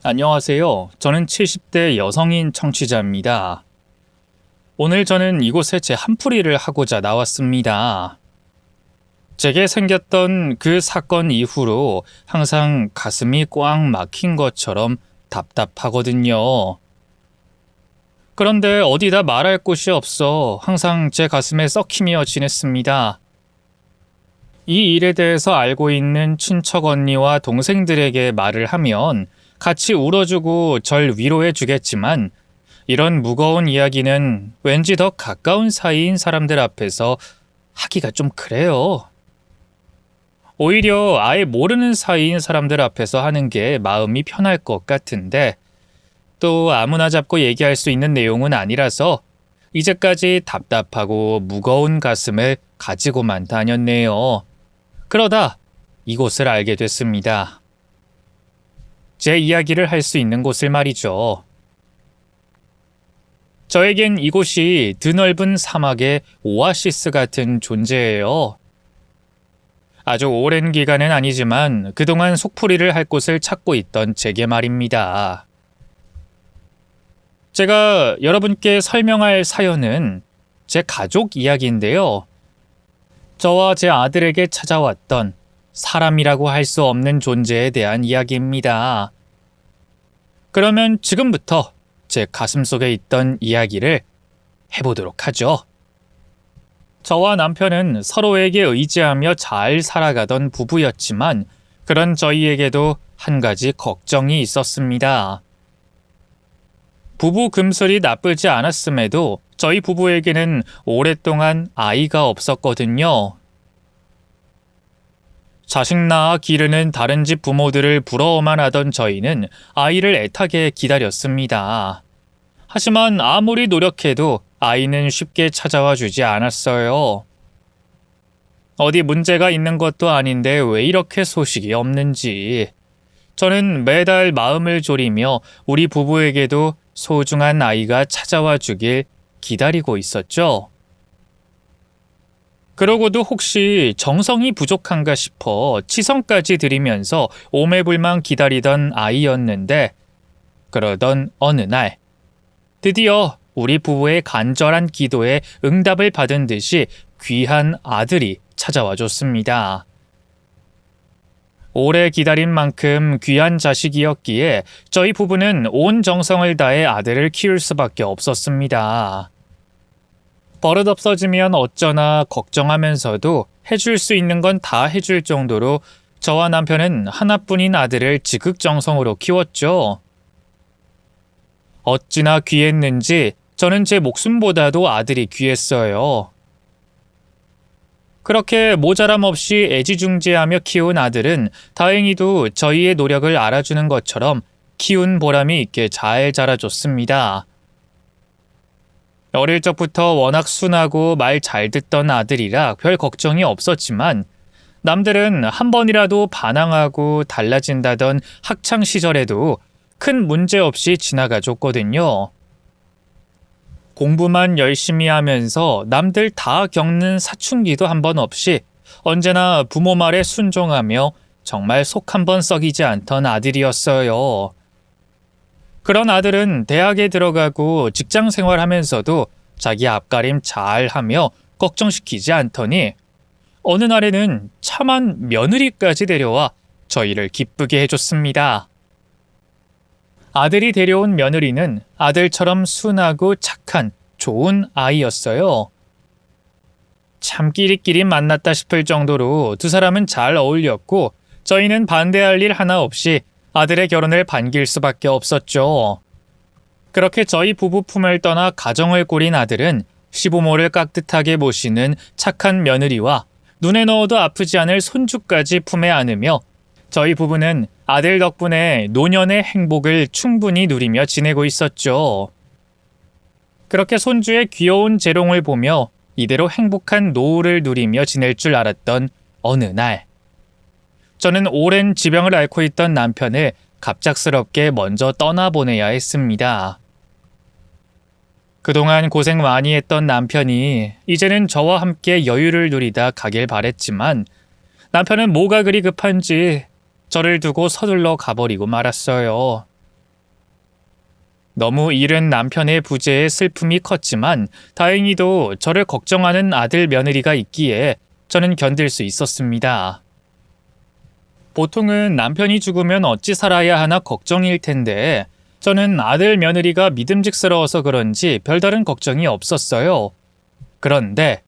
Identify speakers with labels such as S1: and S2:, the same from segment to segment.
S1: 안녕하세요. 저는 70대 여성인 청취자입니다. 오늘 저는 이곳에 제 한풀이를 하고자 나왔습니다. 제게 생겼던 그 사건 이후로 항상 가슴이 꽉 막힌 것처럼 답답하거든요. 그런데 어디다 말할 곳이 없어 항상 제 가슴에 썩히며 지냈습니다. 이 일에 대해서 알고 있는 친척 언니와 동생들에게 말을 하면 같이 울어주고 절 위로해 주겠지만 이런 무거운 이야기는 왠지 더 가까운 사이인 사람들 앞에서 하기가 좀 그래요. 오히려 아예 모르는 사이인 사람들 앞에서 하는 게 마음이 편할 것 같은데 또 아무나 잡고 얘기할 수 있는 내용은 아니라서 이제까지 답답하고 무거운 가슴을 가지고만 다녔네요. 그러다 이곳을 알게 됐습니다. 제 이야기를 할 수 있는 곳을 말이죠. 저에겐 이곳이 드넓은 사막의 오아시스 같은 존재예요. 아주 오랜 기간은 아니지만 그동안 속풀이를 할 곳을 찾고 있던 제게 말입니다. 제가 여러분께 설명할 사연은 제 가족 이야기인데요. 저와 제 아들에게 찾아왔던 사람이라고 할 수 없는 존재에 대한 이야기입니다. 그러면 지금부터 제 가슴속에 있던 이야기를 해보도록 하죠. 저와 남편은 서로에게 의지하며 잘 살아가던 부부였지만 그런 저희에게도 한 가지 걱정이 있었습니다. 부부 금슬이 나쁘지 않았음에도 저희 부부에게는 오랫동안 아이가 없었거든요. 자식 낳아 기르는 다른 집 부모들을 부러워만 하던 저희는 아이를 애타게 기다렸습니다. 하지만 아무리 노력해도 아이는 쉽게 찾아와 주지 않았어요. 어디 문제가 있는 것도 아닌데 왜 이렇게 소식이 없는지. 저는 매달 마음을 졸이며 우리 부부에게도 소중한 아이가 찾아와 주길 기다리고 있었죠. 그러고도 혹시 정성이 부족한가 싶어 치성까지 드리면서 오매불망 기다리던 아이였는데 그러던 어느 날 드디어 우리 부부의 간절한 기도에 응답을 받은 듯이 귀한 아들이 찾아와 줬습니다. 오래 기다린 만큼 귀한 자식이었기에 저희 부부는 온 정성을 다해 아들을 키울 수밖에 없었습니다. 버릇없어지면 어쩌나 걱정하면서도 해줄 수 있는 건 다 해줄 정도로 저와 남편은 하나뿐인 아들을 지극정성으로 키웠죠. 어찌나 귀했는지 저는 제 목숨보다도 아들이 귀했어요. 그렇게 모자람 없이 애지중지하며 키운 아들은 다행히도 저희의 노력을 알아주는 것처럼 키운 보람이 있게 잘 자라줬습니다. 어릴 적부터 워낙 순하고 말 잘 듣던 아들이라 별 걱정이 없었지만 남들은 한 번이라도 반항하고 달라진다던 학창 시절에도 큰 문제 없이 지나가 줬거든요. 공부만 열심히 하면서 남들 다 겪는 사춘기도 한 번 없이 언제나 부모 말에 순종하며 정말 속 한 번 썩이지 않던 아들이었어요. 그런 아들은 대학에 들어가고 직장 생활하면서도 자기 앞가림 잘 하며 걱정시키지 않더니 어느 날에는 참한 며느리까지 데려와 저희를 기쁘게 해줬습니다. 아들이 데려온 며느리는 아들처럼 순하고 착한 좋은 아이였어요. 참 끼리끼리 만났다 싶을 정도로 두 사람은 잘 어울렸고 저희는 반대할 일 하나 없이 아들의 결혼을 반길 수밖에 없었죠. 그렇게 저희 부부 품을 떠나 가정을 꾸린 아들은 시부모를 깍듯하게 모시는 착한 며느리와 눈에 넣어도 아프지 않을 손주까지 품에 안으며 저희 부부는 아들 덕분에 노년의 행복을 충분히 누리며 지내고 있었죠. 그렇게 손주의 귀여운 재롱을 보며 이대로 행복한 노후를 누리며 지낼 줄 알았던 어느 날 저는 오랜 지병을 앓고 있던 남편을 갑작스럽게 먼저 떠나보내야 했습니다. 그동안 고생 많이 했던 남편이 이제는 저와 함께 여유를 누리다 가길 바랬지만 남편은 뭐가 그리 급한지 저를 두고 서둘러 가버리고 말았어요. 너무 잃은 남편의 부재에 슬픔이 컸지만 다행히도 저를 걱정하는 아들 며느리가 있기에 저는 견딜 수 있었습니다. 보통은 남편이 죽으면 어찌 살아야 하나 걱정일 텐데 저는 아들 며느리가 믿음직스러워서 그런지 별다른 걱정이 없었어요. 그런데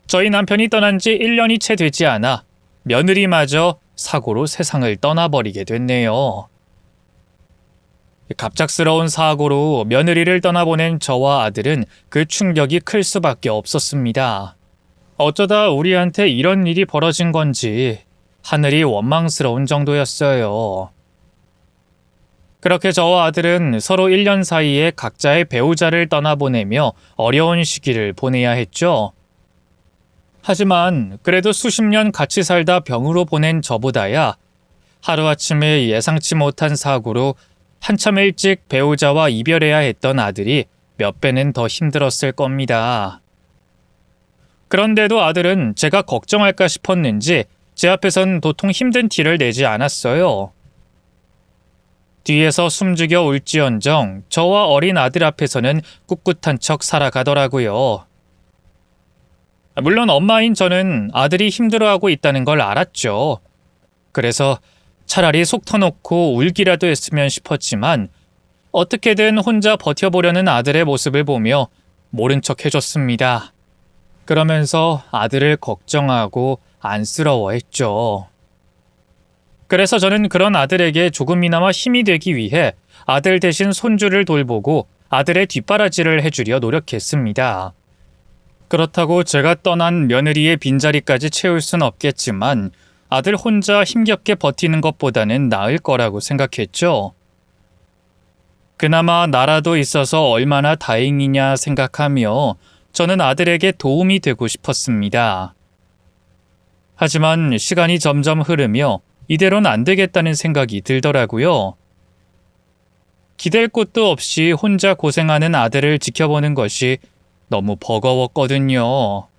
S1: 저희 남편이 떠난 지 1년이 채 되지 않아 며느리마저 사고로 세상을 떠나버리게 됐네요. 갑작스러운 사고로 며느리를 떠나보낸 저와 아들은 그 충격이 클 수밖에 없었습니다. 어쩌다 우리한테 이런 일이 벌어진 건지 하늘이 원망스러운 정도였어요. 그렇게 저와 아들은 서로 1년 사이에 각자의 배우자를 떠나보내며 어려운 시기를 보내야 했죠. 하지만 그래도 수십 년 같이 살다 병으로 보낸 저보다야 하루아침에 예상치 못한 사고로 한참 일찍 배우자와 이별해야 했던 아들이 몇 배는 더 힘들었을 겁니다. 그런데도 아들은 제가 걱정할까 싶었는지 제 앞에선 도통 힘든 티를 내지 않았어요. 뒤에서 숨죽여 울지언정 저와 어린 아들 앞에서는 꿋꿋한 척 살아가더라고요. 물론 엄마인 저는 아들이 힘들어하고 있다는 걸 알았죠. 그래서 차라리 속 터놓고 울기라도 했으면 싶었지만 어떻게든 혼자 버텨보려는 아들의 모습을 보며 모른 척 해줬습니다. 그러면서 아들을 걱정하고 안쓰러워했죠. 그래서 저는 그런 아들에게 조금이나마 힘이 되기 위해 아들 대신 손주를 돌보고 아들의 뒷바라지를 해주려 노력했습니다. 그렇다고 제가 떠난 며느리의 빈자리까지 채울 순 없겠지만 아들 혼자 힘겹게 버티는 것보다는 나을 거라고 생각했죠. 그나마 나라도 있어서 얼마나 다행이냐 생각하며 저는 아들에게 도움이 되고 싶었습니다. 하지만 시간이 점점 흐르며 이대로는 안 되겠다는 생각이 들더라고요. 기댈 곳도 없이 혼자 고생하는 아들을 지켜보는 것이 너무 버거웠거든요.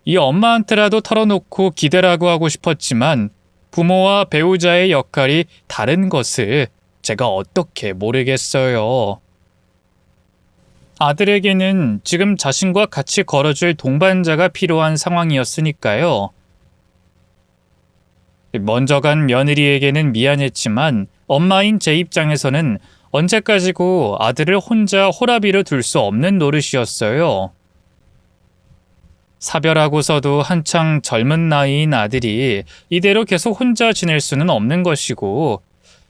S1: 이 엄마한테라도 털어놓고 기대라고 하고 싶었지만 부모와 배우자의 역할이 다른 것을 제가 어떻게 모르겠어요. 아들에게는 지금 자신과 같이 걸어줄 동반자가 필요한 상황이었으니까요. 먼저 간 며느리에게는 미안했지만 엄마인 제 입장에서는 언제까지고 아들을 혼자 호라비로 둘 수 없는 노릇이었어요. 사별하고서도 한창 젊은 나이인 아들이 이대로 계속 혼자 지낼 수는 없는 것이고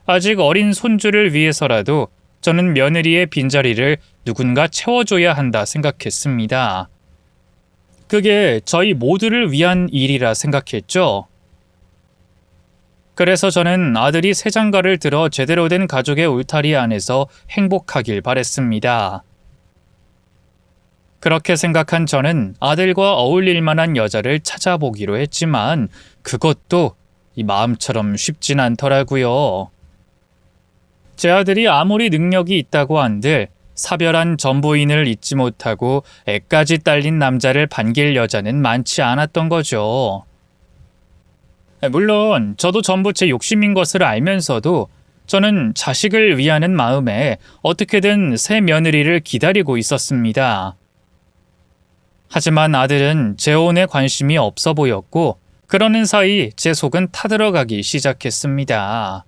S1: 아직 어린 손주를 위해서라도 저는 며느리의 빈자리를 누군가 채워줘야 한다 생각했습니다. 그게 저희 모두를 위한 일이라 생각했죠. 그래서 저는 아들이 새 장가를 들어 제대로 된 가족의 울타리 안에서 행복하길 바랬습니다. 그렇게 생각한 저는 아들과 어울릴 만한 여자를 찾아보기로 했지만 그것도 이 마음처럼 쉽진 않더라고요. 제 아들이 아무리 능력이 있다고 한들 사별한 전부인을 잊지 못하고 애까지 딸린 남자를 반길 여자는 많지 않았던 거죠. 물론 저도 전부 제 욕심인 것을 알면서도 저는 자식을 위하는 마음에 어떻게든 새 며느리를 기다리고 있었습니다. 하지만 아들은 재혼에 관심이 없어 보였고 그러는 사이 제 속은 타들어가기 시작했습니다.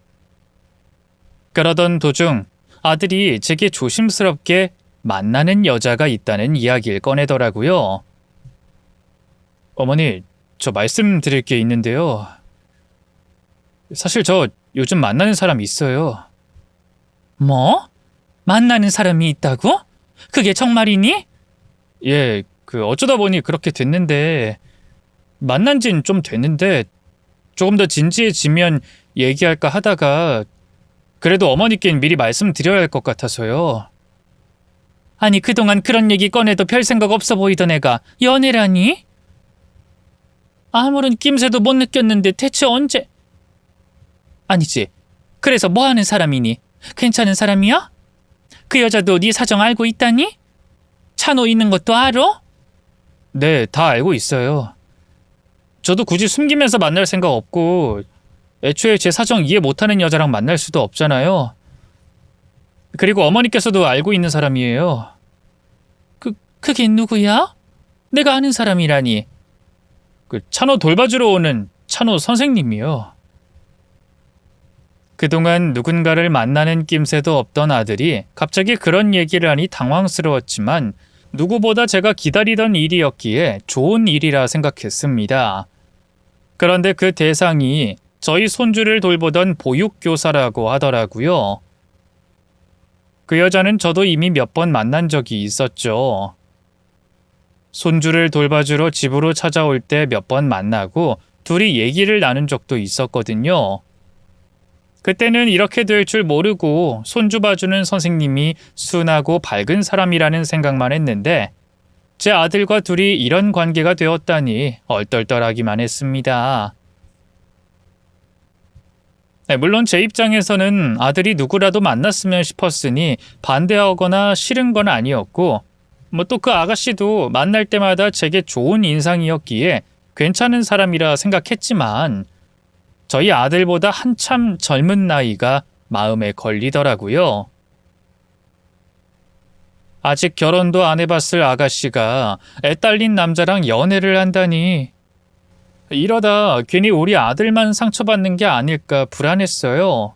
S1: 그러던 도중 아들이 제게 조심스럽게 만나는 여자가 있다는 이야기를 꺼내더라고요. 어머니, 저 말씀드릴 게 있는데요. 사실 저 요즘 만나는 사람이 있어요.
S2: 뭐? 만나는 사람이 있다고? 그게 정말이니?
S1: 예, 어쩌다 보니 그렇게 됐는데 만난 지는 좀 됐는데 조금 더 진지해지면 얘기할까 하다가 그래도 어머니께는 미리 말씀드려야 할 것 같아서요.
S2: 아니 그동안 그런 얘기 꺼내도 별 생각 없어 보이던 애가 연애라니? 아무런 낌새도 못 느꼈는데 대체 언제? 아니지. 그래서 뭐 하는 사람이니? 괜찮은 사람이야? 그 여자도 네 사정 알고 있다니? 찬호 있는 것도 알아?
S1: 네, 다 알고 있어요. 저도 굳이 숨기면서 만날 생각 없고 애초에 제 사정 이해 못하는 여자랑 만날 수도 없잖아요. 그리고 어머니께서도 알고 있는 사람이에요.
S2: 그게 누구야? 내가 아는 사람이라니.
S1: 찬호 돌봐주러 오는 찬호 선생님이요. 그동안 누군가를 만나는 낌새도 없던 아들이 갑자기 그런 얘기를 하니 당황스러웠지만 누구보다 제가 기다리던 일이었기에 좋은 일이라 생각했습니다. 그런데 그 대상이 저희 손주를 돌보던 보육교사라고 하더라고요. 그 여자는 저도 이미 몇 번 만난 적이 있었죠. 손주를 돌봐주러 집으로 찾아올 때 몇 번 만나고 둘이 얘기를 나눈 적도 있었거든요. 그때는 이렇게 될 줄 모르고 손주 봐주는 선생님이 순하고 밝은 사람이라는 생각만 했는데 제 아들과 둘이 이런 관계가 되었다니 얼떨떨하기만 했습니다. 물론 제 입장에서는 아들이 누구라도 만났으면 싶었으니 반대하거나 싫은 건 아니었고 또 그 아가씨도 만날 때마다 제게 좋은 인상이었기에 괜찮은 사람이라 생각했지만 저희 아들보다 한참 젊은 나이가 마음에 걸리더라고요. 아직 결혼도 안 해봤을 아가씨가 애딸린 남자랑 연애를 한다니 이러다 괜히 우리 아들만 상처받는 게 아닐까 불안했어요.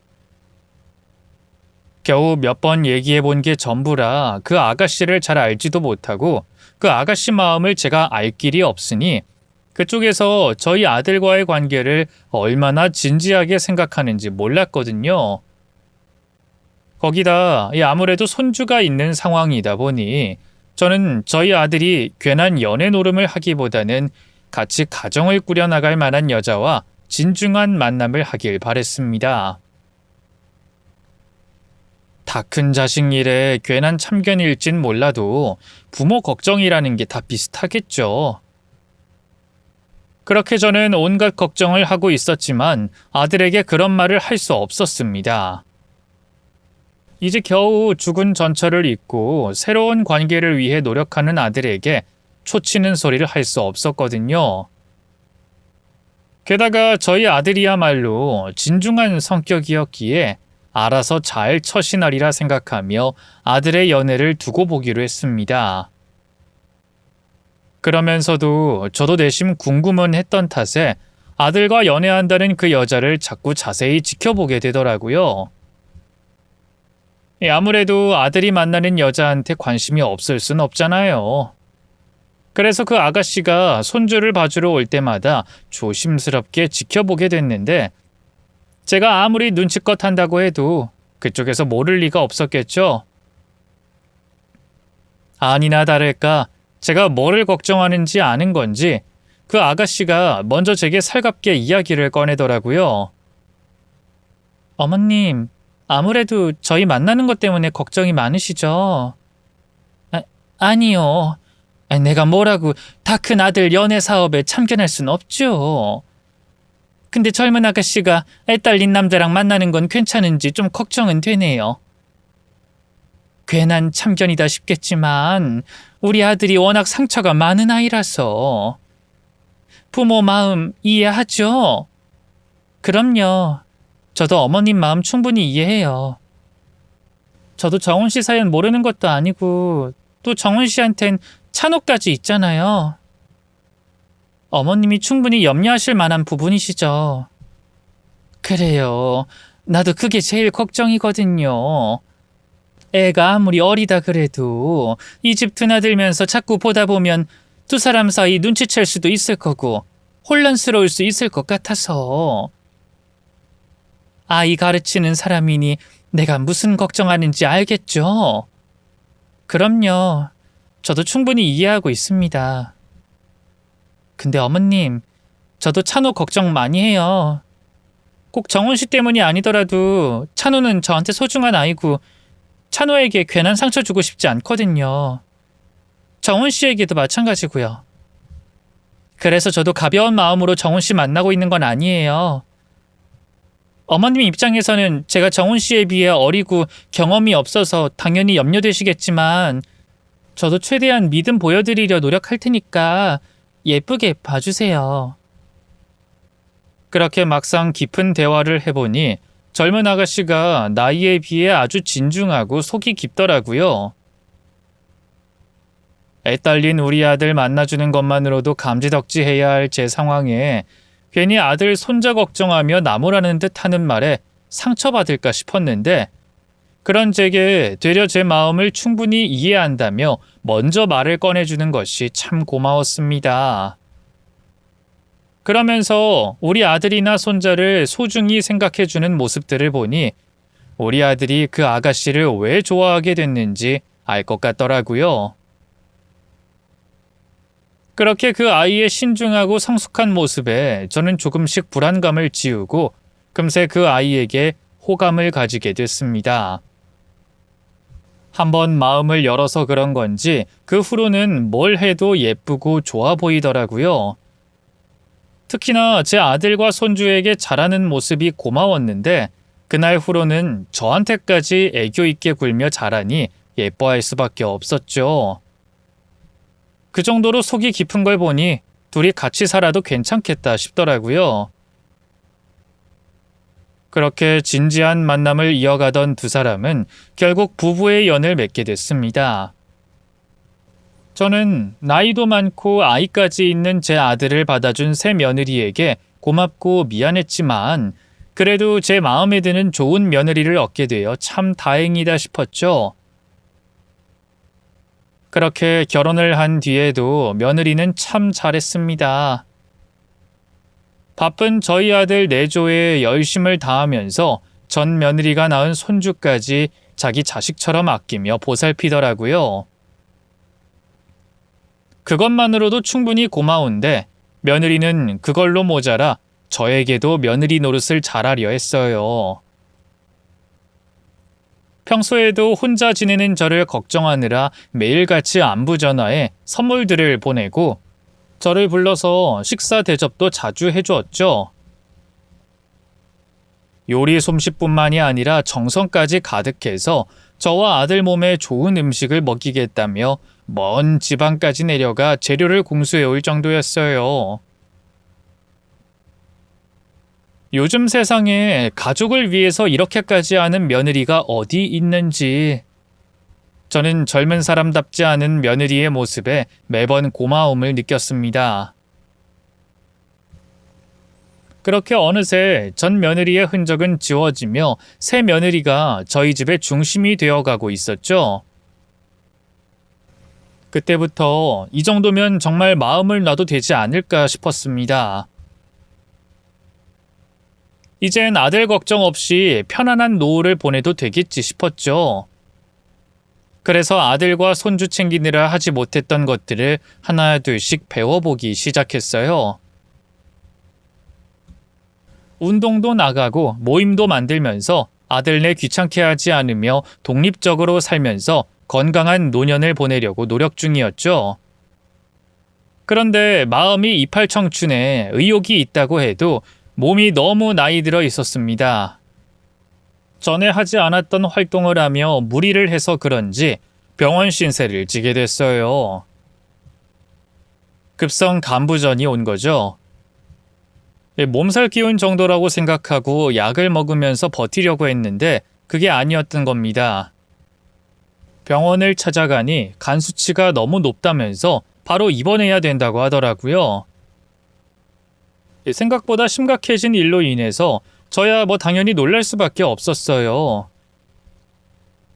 S1: 겨우 몇 번 얘기해 본 게 전부라 그 아가씨를 잘 알지도 못하고 그 아가씨 마음을 제가 알 길이 없으니 그쪽에서 저희 아들과의 관계를 얼마나 진지하게 생각하는지 몰랐거든요. 거기다 아무래도 손주가 있는 상황이다 보니 저는 저희 아들이 괜한 연애 노름을 하기보다는 같이 가정을 꾸려나갈 만한 여자와 진중한 만남을 하길 바랬습니다. 다 큰 자식 일에 괜한 참견일진 몰라도 부모 걱정이라는 게 다 비슷하겠죠. 그렇게 저는 온갖 걱정을 하고 있었지만 아들에게 그런 말을 할 수 없었습니다. 이제 겨우 죽은 전처를 잊고 새로운 관계를 위해 노력하는 아들에게 초치는 소리를 할 수 없었거든요. 게다가 저희 아들이야말로 진중한 성격이었기에 알아서 잘 처신하리라 생각하며 아들의 연애를 두고 보기로 했습니다. 그러면서도 저도 내심 궁금은 했던 탓에 아들과 연애한다는 그 여자를 자꾸 자세히 지켜보게 되더라고요. 아무래도 아들이 만나는 여자한테 관심이 없을 순 없잖아요. 그래서 그 아가씨가 손주를 봐주러 올 때마다 조심스럽게 지켜보게 됐는데 제가 아무리 눈치껏 한다고 해도 그쪽에서 모를 리가 없었겠죠. 아니나 다를까 제가 뭐를 걱정하는지 아는 건지 그 아가씨가 먼저 제게 살갑게 이야기를 꺼내더라고요. 어머님, 아무래도 저희 만나는 것 때문에 걱정이 많으시죠? 아니요. 내가 뭐라고 다 큰 아들 연애 사업에 참견할 순 없죠. 근데 젊은 아가씨가 애딸린 남자랑 만나는 건 괜찮은지 좀 걱정은 되네요. 괜한 참견이다 싶겠지만 우리 아들이 워낙 상처가 많은 아이라서. 부모 마음 이해하죠? 그럼요. 저도 어머님 마음 충분히 이해해요. 저도 정훈 씨 사연 모르는 것도 아니고 또 정훈 씨한텐 찬호까지 있잖아요. 어머님이 충분히 염려하실 만한 부분이시죠. 그래요. 나도 그게 제일 걱정이거든요. 애가 아무리 어리다 그래도 이 집 드나들면서 자꾸 보다 보면 두 사람 사이 눈치챌 수도 있을 거고 혼란스러울 수 있을 것 같아서. 아이 가르치는 사람이니 내가 무슨 걱정하는지 알겠죠? 그럼요. 저도 충분히 이해하고 있습니다. 근데 어머님, 저도 찬호 걱정 많이 해요. 꼭 정훈 씨 때문이 아니더라도 찬호는 저한테 소중한 아이고 찬호에게 괜한 상처 주고 싶지 않거든요. 정훈 씨에게도 마찬가지고요. 그래서 저도 가벼운 마음으로 정훈 씨 만나고 있는 건 아니에요. 어머님 입장에서는 제가 정훈 씨에 비해 어리고 경험이 없어서 당연히 염려되시겠지만 저도 최대한 믿음 보여드리려 노력할 테니까 예쁘게 봐주세요. 그렇게 막상 깊은 대화를 해보니 젊은 아가씨가 나이에 비해 아주 진중하고 속이 깊더라고요. 애 딸린 우리 아들 만나주는 것만으로도 감지덕지해야 할 제 상황에 괜히 아들 손자 걱정하며 나무라는 듯 하는 말에 상처받을까 싶었는데 그런 제게 되려 제 마음을 충분히 이해한다며 먼저 말을 꺼내주는 것이 참 고마웠습니다. 그러면서 우리 아들이나 손자를 소중히 생각해주는 모습들을 보니 우리 아들이 그 아가씨를 왜 좋아하게 됐는지 알 것 같더라고요. 그렇게 그 아이의 신중하고 성숙한 모습에 저는 조금씩 불안감을 지우고 금세 그 아이에게 호감을 가지게 됐습니다. 한번 마음을 열어서 그런 건지 그 후로는 뭘 해도 예쁘고 좋아 보이더라고요. 특히나 제 아들과 손주에게 잘하는 모습이 고마웠는데 그날 후로는 저한테까지 애교 있게 굴며 자라니 예뻐할 수밖에 없었죠. 그 정도로 속이 깊은 걸 보니 둘이 같이 살아도 괜찮겠다 싶더라고요. 그렇게 진지한 만남을 이어가던 두 사람은 결국 부부의 연을 맺게 됐습니다. 저는 나이도 많고 아이까지 있는 제 아들을 받아준 새 며느리에게 고맙고 미안했지만 그래도 제 마음에 드는 좋은 며느리를 얻게 되어 참 다행이다 싶었죠. 그렇게 결혼을 한 뒤에도 며느리는 참 잘했습니다. 바쁜 저희 아들 내조에 열심을 다하면서 전 며느리가 낳은 손주까지 자기 자식처럼 아끼며 보살피더라고요. 그것만으로도 충분히 고마운데 며느리는 그걸로 모자라 저에게도 며느리 노릇을 잘하려 했어요. 평소에도 혼자 지내는 저를 걱정하느라 매일같이 안부 전화에 선물들을 보내고 저를 불러서 식사 대접도 자주 해주었죠. 요리 솜씨뿐만이 아니라 정성까지 가득해서 저와 아들 몸에 좋은 음식을 먹이겠다며 먼 지방까지 내려가 재료를 공수해 올 정도였어요. 요즘 세상에 가족을 위해서 이렇게까지 하는 며느리가 어디 있는지 저는 젊은 사람답지 않은 며느리의 모습에 매번 고마움을 느꼈습니다. 그렇게 어느새 전 며느리의 흔적은 지워지며 새 며느리가 저희 집의 중심이 되어가고 있었죠. 그때부터 이 정도면 정말 마음을 놔도 되지 않을까 싶었습니다. 이젠 아들 걱정 없이 편안한 노후를 보내도 되겠지 싶었죠. 그래서 아들과 손주 챙기느라 하지 못했던 것들을 하나 둘씩 배워보기 시작했어요. 운동도 나가고 모임도 만들면서 아들네 귀찮게 하지 않으며 독립적으로 살면서 건강한 노년을 보내려고 노력 중이었죠. 그런데 마음이 이팔청춘에 의욕이 있다고 해도 몸이 너무 나이 들어 있었습니다. 전에 하지 않았던 활동을 하며 무리를 해서 그런지 병원 신세를 지게 됐어요. 급성 간부전이 온 거죠. 몸살 기운 정도라고 생각하고 약을 먹으면서 버티려고 했는데 그게 아니었던 겁니다. 병원을 찾아가니 간 수치가 너무 높다면서 바로 입원해야 된다고 하더라고요. 생각보다 심각해진 일로 인해서 저야 당연히 놀랄 수밖에 없었어요.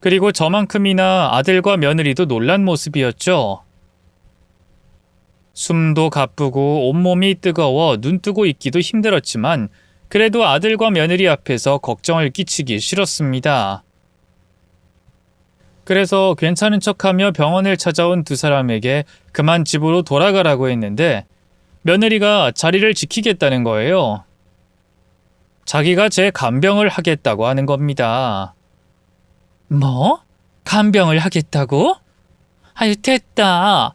S1: 그리고 저만큼이나 아들과 며느리도 놀란 모습이었죠. 숨도 가쁘고 온몸이 뜨거워 눈 뜨고 있기도 힘들었지만 그래도 아들과 며느리 앞에서 걱정을 끼치기 싫었습니다. 그래서 괜찮은 척하며 병원을 찾아온 두 사람에게 그만 집으로 돌아가라고 했는데 며느리가 자리를 지키겠다는 거예요. 자기가 제 간병을 하겠다고 하는 겁니다.
S2: 뭐? 간병을 하겠다고? 아유, 됐다.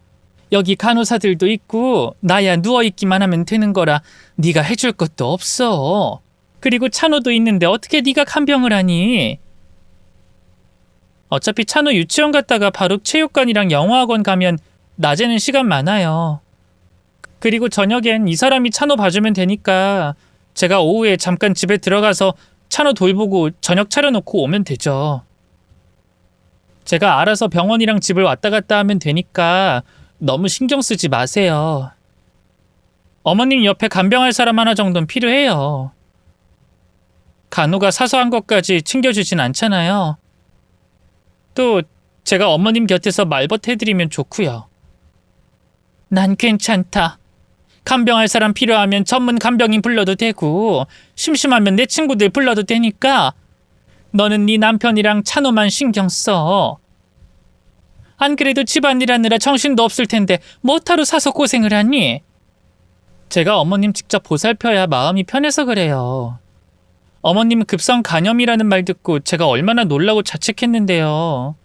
S2: 여기 간호사들도 있고 나야 누워있기만 하면 되는 거라 네가 해줄 것도 없어. 그리고 찬호도 있는데 어떻게 네가 간병을 하니? 어차피 찬호 유치원 갔다가 바로 체육관이랑 영어학원 가면 낮에는 시간 많아요. 그리고 저녁엔 이 사람이 찬호 봐주면 되니까 제가 오후에 잠깐 집에 들어가서 찬호 돌보고 저녁 차려놓고 오면 되죠. 제가 알아서 병원이랑 집을 왔다 갔다 하면 되니까 너무 신경 쓰지 마세요. 어머님 옆에 간병할 사람 하나 정도는 필요해요. 간호가 사소한 것까지 챙겨주진 않잖아요. 또 제가 어머님 곁에서 말벗 해드리면 좋고요. 난 괜찮다. 간병할 사람 필요하면 전문 간병인 불러도 되고 심심하면 내 친구들 불러도 되니까 너는 네 남편이랑 찬호만 신경 써. 안 그래도 집안일 하느라 정신도 없을 텐데 뭐하러 사서 고생을 하니? 제가 어머님 직접 보살펴야 마음이 편해서 그래요. 어머님 급성 간염이라는 말 듣고 제가 얼마나 놀라고 자책했는데요.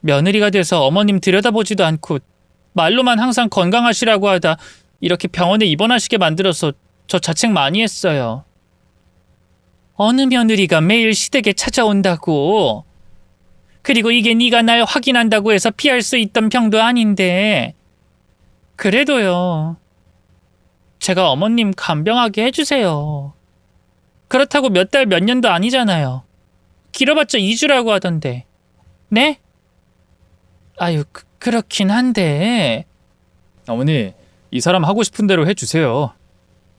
S2: 며느리가 돼서 어머님 들여다보지도 않고 말로만 항상 건강하시라고 하다 이렇게 병원에 입원하시게 만들어서 저 자책 많이 했어요. 어느 며느리가 매일 시댁에 찾아온다고. 그리고 이게 네가 날 확인한다고 해서 피할 수 있던 병도 아닌데. 그래도요. 제가 어머님 간병하게 해주세요. 그렇다고 몇 달 몇 년도 아니잖아요. 길어봤자 2주라고 하던데. 네? 아유, 그렇긴 한데.
S1: 어머니, 이 사람 하고 싶은 대로 해주세요.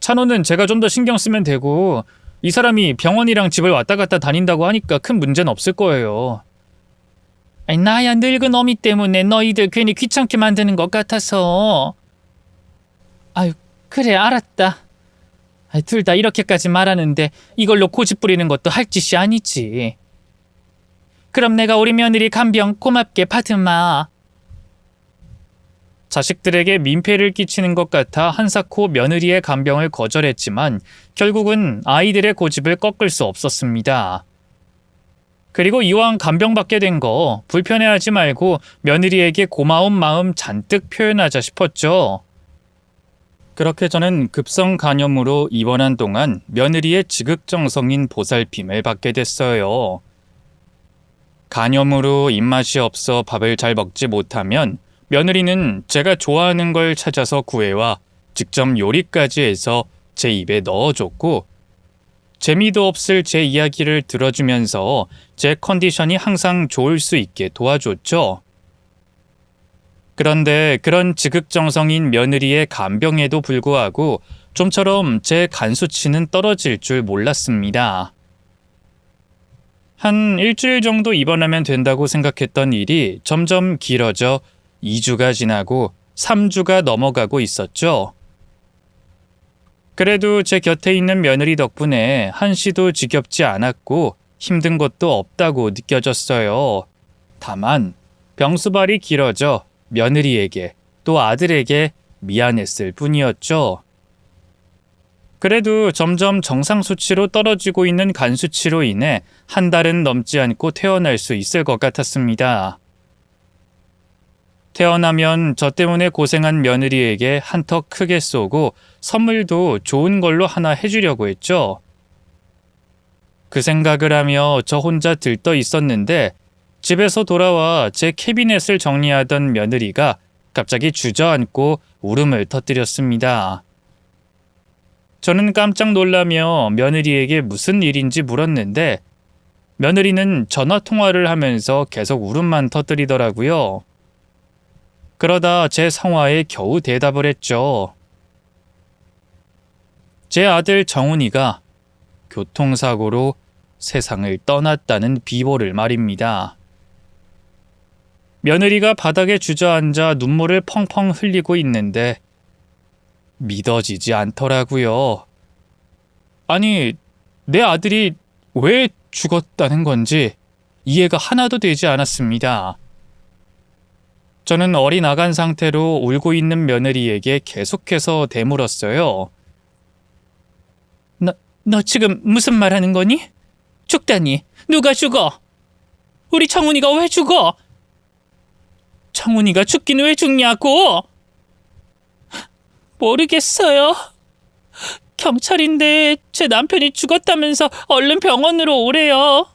S1: 찬호는 제가 좀 더 신경 쓰면 되고 이 사람이 병원이랑 집을 왔다 갔다 다닌다고 하니까 큰 문제는 없을 거예요.
S2: 아니, 나야 늙은 어미 때문에 너희들 괜히 귀찮게 만드는 것 같아서. 아유, 그래 알았다. 둘 다 이렇게까지 말하는데 이걸로 고집 부리는 것도 할 짓이 아니지. 그럼 내가 우리 며느리 간병 고맙게 받으마.
S1: 자식들에게 민폐를 끼치는 것 같아 한사코 며느리의 간병을 거절했지만 결국은 아이들의 고집을 꺾을 수 없었습니다. 그리고 이왕 간병받게 된 거 불편해하지 말고 며느리에게 고마운 마음 잔뜩 표현하자 싶었죠. 그렇게 저는 급성 간염으로 입원한 동안 며느리의 지극정성인 보살핌을 받게 됐어요. 간염으로 입맛이 없어 밥을 잘 먹지 못하면 며느리는 제가 좋아하는 걸 찾아서 구해와 직접 요리까지 해서 제 입에 넣어줬고 재미도 없을 제 이야기를 들어주면서 제 컨디션이 항상 좋을 수 있게 도와줬죠. 그런데 그런 지극정성인 며느리의 간병에도 불구하고 좀처럼 제 간 수치는 떨어질 줄 몰랐습니다. 한 일주일 정도 입원하면 된다고 생각했던 일이 점점 길어져 2주가 지나고 3주가 넘어가고 있었죠. 그래도 제 곁에 있는 며느리 덕분에 한시도 지겹지 않았고 힘든 것도 없다고 느껴졌어요. 다만 병수발이 길어져 며느리에게 또 아들에게 미안했을 뿐이었죠. 그래도 점점 정상 수치로 떨어지고 있는 간 수치로 인해 한 달은 넘지 않고 퇴원할 수 있을 것 같았습니다. 태어나면 저 때문에 고생한 며느리에게 한턱 크게 쏘고 선물도 좋은 걸로 하나 해주려고 했죠. 그 생각을 하며 저 혼자 들떠 있었는데 집에서 돌아와 제 캐비넷을 정리하던 며느리가 갑자기 주저앉고 울음을 터뜨렸습니다. 저는 깜짝 놀라며 며느리에게 무슨 일인지 물었는데 며느리는 전화 통화를 하면서 계속 울음만 터뜨리더라고요. 그러다 제 상황에 겨우 대답을 했죠. 제 아들 정훈이가 교통사고로 세상을 떠났다는 비보를 말입니다. 며느리가 바닥에 주저앉아 눈물을 펑펑 흘리고 있는데 믿어지지 않더라고요. 아니, 내 아들이 왜 죽었다는 건지 이해가 하나도 되지 않았습니다. 저는 어리나간 상태로 울고 있는 며느리에게 계속해서 되물었어요.
S2: 너 지금 무슨 말 하는 거니? 죽다니. 누가 죽어? 우리 청훈이가 왜 죽어? 청훈이가 죽긴 왜 죽냐고? 모르겠어요. 경찰인데 제 남편이 죽었다면서 얼른 병원으로 오래요.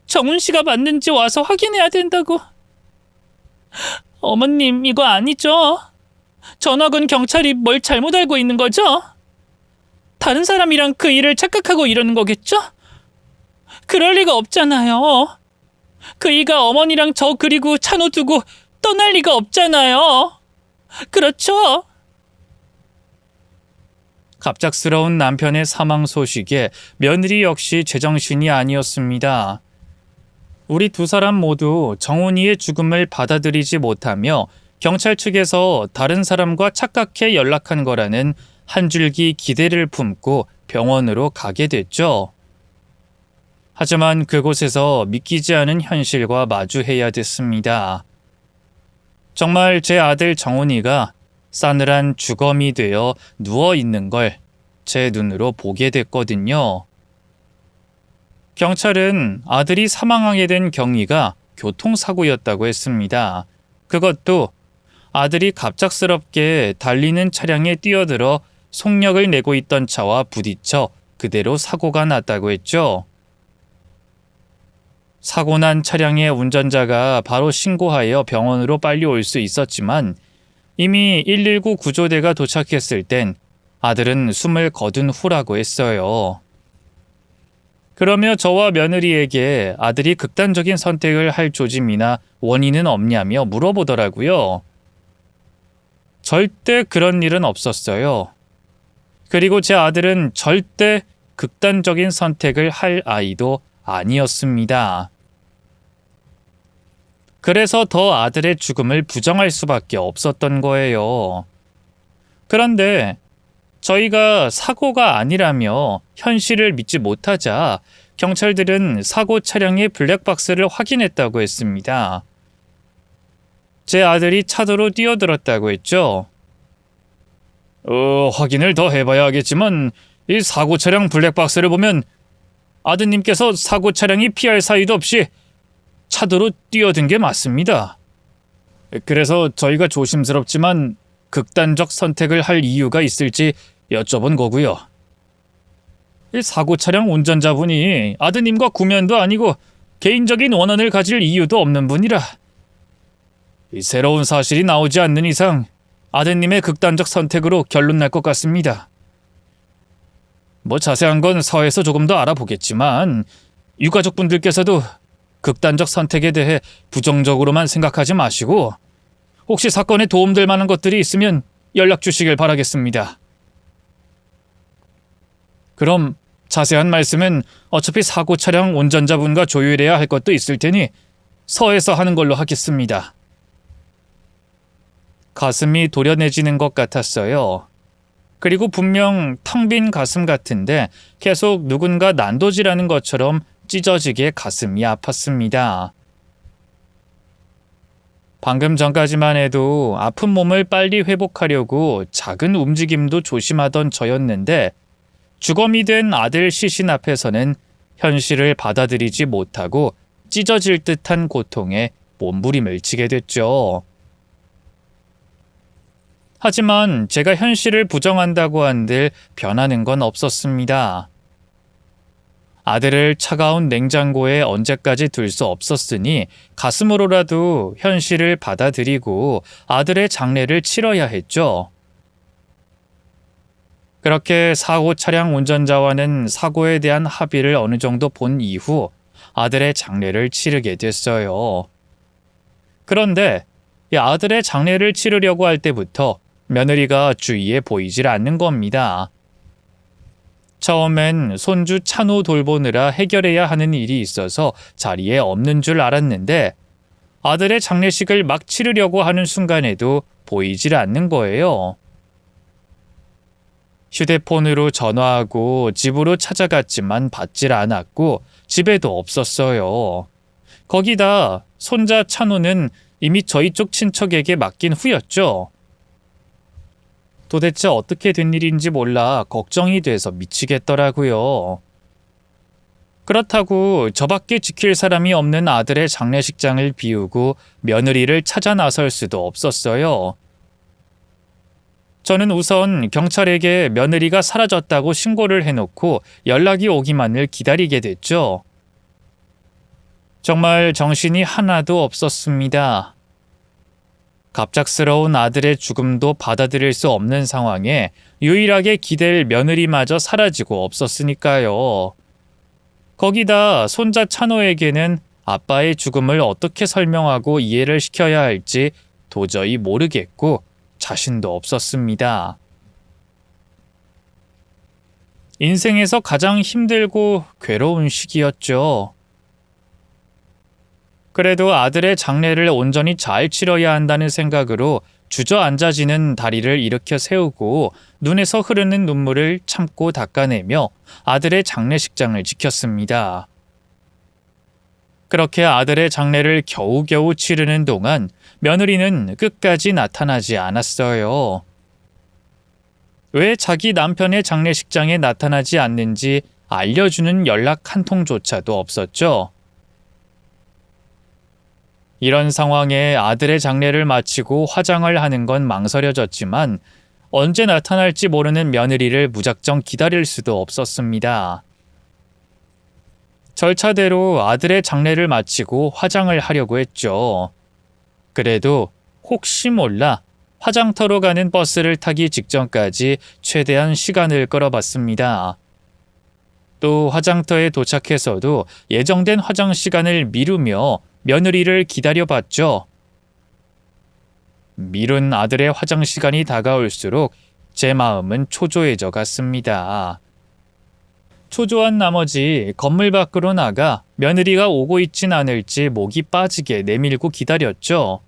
S2: 정훈 씨가 맞는지 와서 확인해야 된다고. 어머님, 이거 아니죠? 전학은 경찰이 뭘 잘못 알고 있는 거죠? 다른 사람이랑 그 일을 착각하고 이러는 거겠죠? 그럴 리가 없잖아요. 그이가 어머니랑 저 그리고 찬호 두고 떠날 리가 없잖아요. 그렇죠?
S1: 갑작스러운 남편의 사망 소식에 며느리 역시 제정신이 아니었습니다. 우리 두 사람 모두 정훈이의 죽음을 받아들이지 못하며 경찰 측에서 다른 사람과 착각해 연락한 거라는 한 줄기 기대를 품고 병원으로 가게 됐죠. 하지만 그곳에서 믿기지 않은 현실과 마주해야 됐습니다. 정말 제 아들 정훈이가 싸늘한 주검이 되어 누워 있는 걸 제 눈으로 보게 됐거든요. 경찰은 아들이 사망하게 된 경위가 교통사고였다고 했습니다. 그것도 아들이 갑작스럽게 달리는 차량에 뛰어들어 속력을 내고 있던 차와 부딪혀 그대로 사고가 났다고 했죠. 사고 난 차량의 운전자가 바로 신고하여 병원으로 빨리 올 수 있었지만 이미 119 구조대가 도착했을 땐 아들은 숨을 거둔 후라고 했어요. 그러며 저와 며느리에게 아들이 극단적인 선택을 할 조짐이나 원인은 없냐며 물어보더라고요. 절대 그런 일은 없었어요. 그리고 제 아들은 절대 극단적인 선택을 할 아이도 아니었습니다. 그래서 더 아들의 죽음을 부정할 수밖에 없었던 거예요. 그런데 저희가 사고가 아니라며 현실을 믿지 못하자 경찰들은 사고 차량의 블랙박스를 확인했다고 했습니다. 제 아들이 차도로 뛰어들었다고 했죠. 확인을 더 해봐야 하겠지만 이 사고 차량 블랙박스를 보면 아드님께서 사고 차량이 피할 사이도 없이 차도로 뛰어든 게 맞습니다. 그래서 저희가 조심스럽지만 극단적 선택을 할 이유가 있을지 여쭤본 거고요. 이 사고 차량 운전자분이 아드님과 구면도 아니고 개인적인 원한을 가질 이유도 없는 분이라 이 새로운 사실이 나오지 않는 이상 아드님의 극단적 선택으로 결론 날 것 같습니다. 뭐 자세한 건 서에서 조금 더 알아보겠지만 유가족분들께서도 극단적 선택에 대해 부정적으로만 생각하지 마시고 혹시 사건에 도움될 만한 것들이 있으면 연락 주시길 바라겠습니다. 그럼 자세한 말씀은 어차피 사고 차량 운전자분과 조율해야 할 것도 있을 테니 서에서 하는 걸로 하겠습니다. 가슴이 도려내지는 것 같았어요. 그리고 분명 텅 빈 가슴 같은데 계속 누군가 난도질하는 것처럼 찢어지게 가슴이 아팠습니다. 방금 전까지만 해도 아픈 몸을 빨리 회복하려고 작은 움직임도 조심하던 저였는데 주검이 된 아들 시신 앞에서는 현실을 받아들이지 못하고 찢어질 듯한 고통에 몸부림을 치게 됐죠. 하지만 제가 현실을 부정한다고 한들 변하는 건 없었습니다. 아들을 차가운 냉장고에 언제까지 둘 수 없었으니 가슴으로라도 현실을 받아들이고 아들의 장례를 치러야 했죠. 그렇게 사고 차량 운전자와는 사고에 대한 합의를 어느 정도 본 이후 아들의 장례를 치르게 됐어요. 그런데 이 아들의 장례를 치르려고 할 때부터 며느리가 주위에 보이질 않는 겁니다. 처음엔 손주 찬호 돌보느라 해결해야 하는 일이 있어서 자리에 없는 줄 알았는데 아들의 장례식을 막 치르려고 하는 순간에도 보이질 않는 거예요. 휴대폰으로 전화하고 집으로 찾아갔지만 받질 않았고 집에도 없었어요. 거기다 손자 찬호는 이미 저희 쪽 친척에게 맡긴 후였죠. 도대체 어떻게 된 일인지 몰라 걱정이 돼서 미치겠더라고요. 그렇다고 저밖에 지킬 사람이 없는 아들의 장례식장을 비우고 며느리를 찾아 나설 수도 없었어요. 저는 우선 경찰에게 며느리가 사라졌다고 신고를 해놓고 연락이 오기만을 기다리게 됐죠. 정말 정신이 하나도 없었습니다. 갑작스러운 아들의 죽음도 받아들일 수 없는 상황에 유일하게 기댈 며느리마저 사라지고 없었으니까요. 거기다 손자 찬호에게는 아빠의 죽음을 어떻게 설명하고 이해를 시켜야 할지 도저히 모르겠고 자신도 없었습니다. 인생에서 가장 힘들고 괴로운 시기였죠. 그래도 아들의 장례를 온전히 잘 치러야 한다는 생각으로 주저앉아지는 다리를 일으켜 세우고 눈에서 흐르는 눈물을 참고 닦아내며 아들의 장례식장을 지켰습니다. 그렇게 아들의 장례를 겨우겨우 치르는 동안 며느리는 끝까지 나타나지 않았어요. 왜 자기 남편의 장례식장에 나타나지 않는지 알려주는 연락 한 통조차도 없었죠. 이런 상황에 아들의 장례를 마치고 화장을 하는 건 망설여졌지만 언제 나타날지 모르는 며느리를 무작정 기다릴 수도 없었습니다. 절차대로 아들의 장례를 마치고 화장을 하려고 했죠. 그래도 혹시 몰라 화장터로 가는 버스를 타기 직전까지 최대한 시간을 끌어봤습니다. 또 화장터에 도착해서도 예정된 화장 시간을 미루며 며느리를 기다려봤죠. 미룬 아들의 화장 시간이 다가올수록 제 마음은 초조해져 갔습니다. 초조한 나머지 건물 밖으로 나가 며느리가 오고 있진 않을지 목이 빠지게 내밀고 기다렸죠.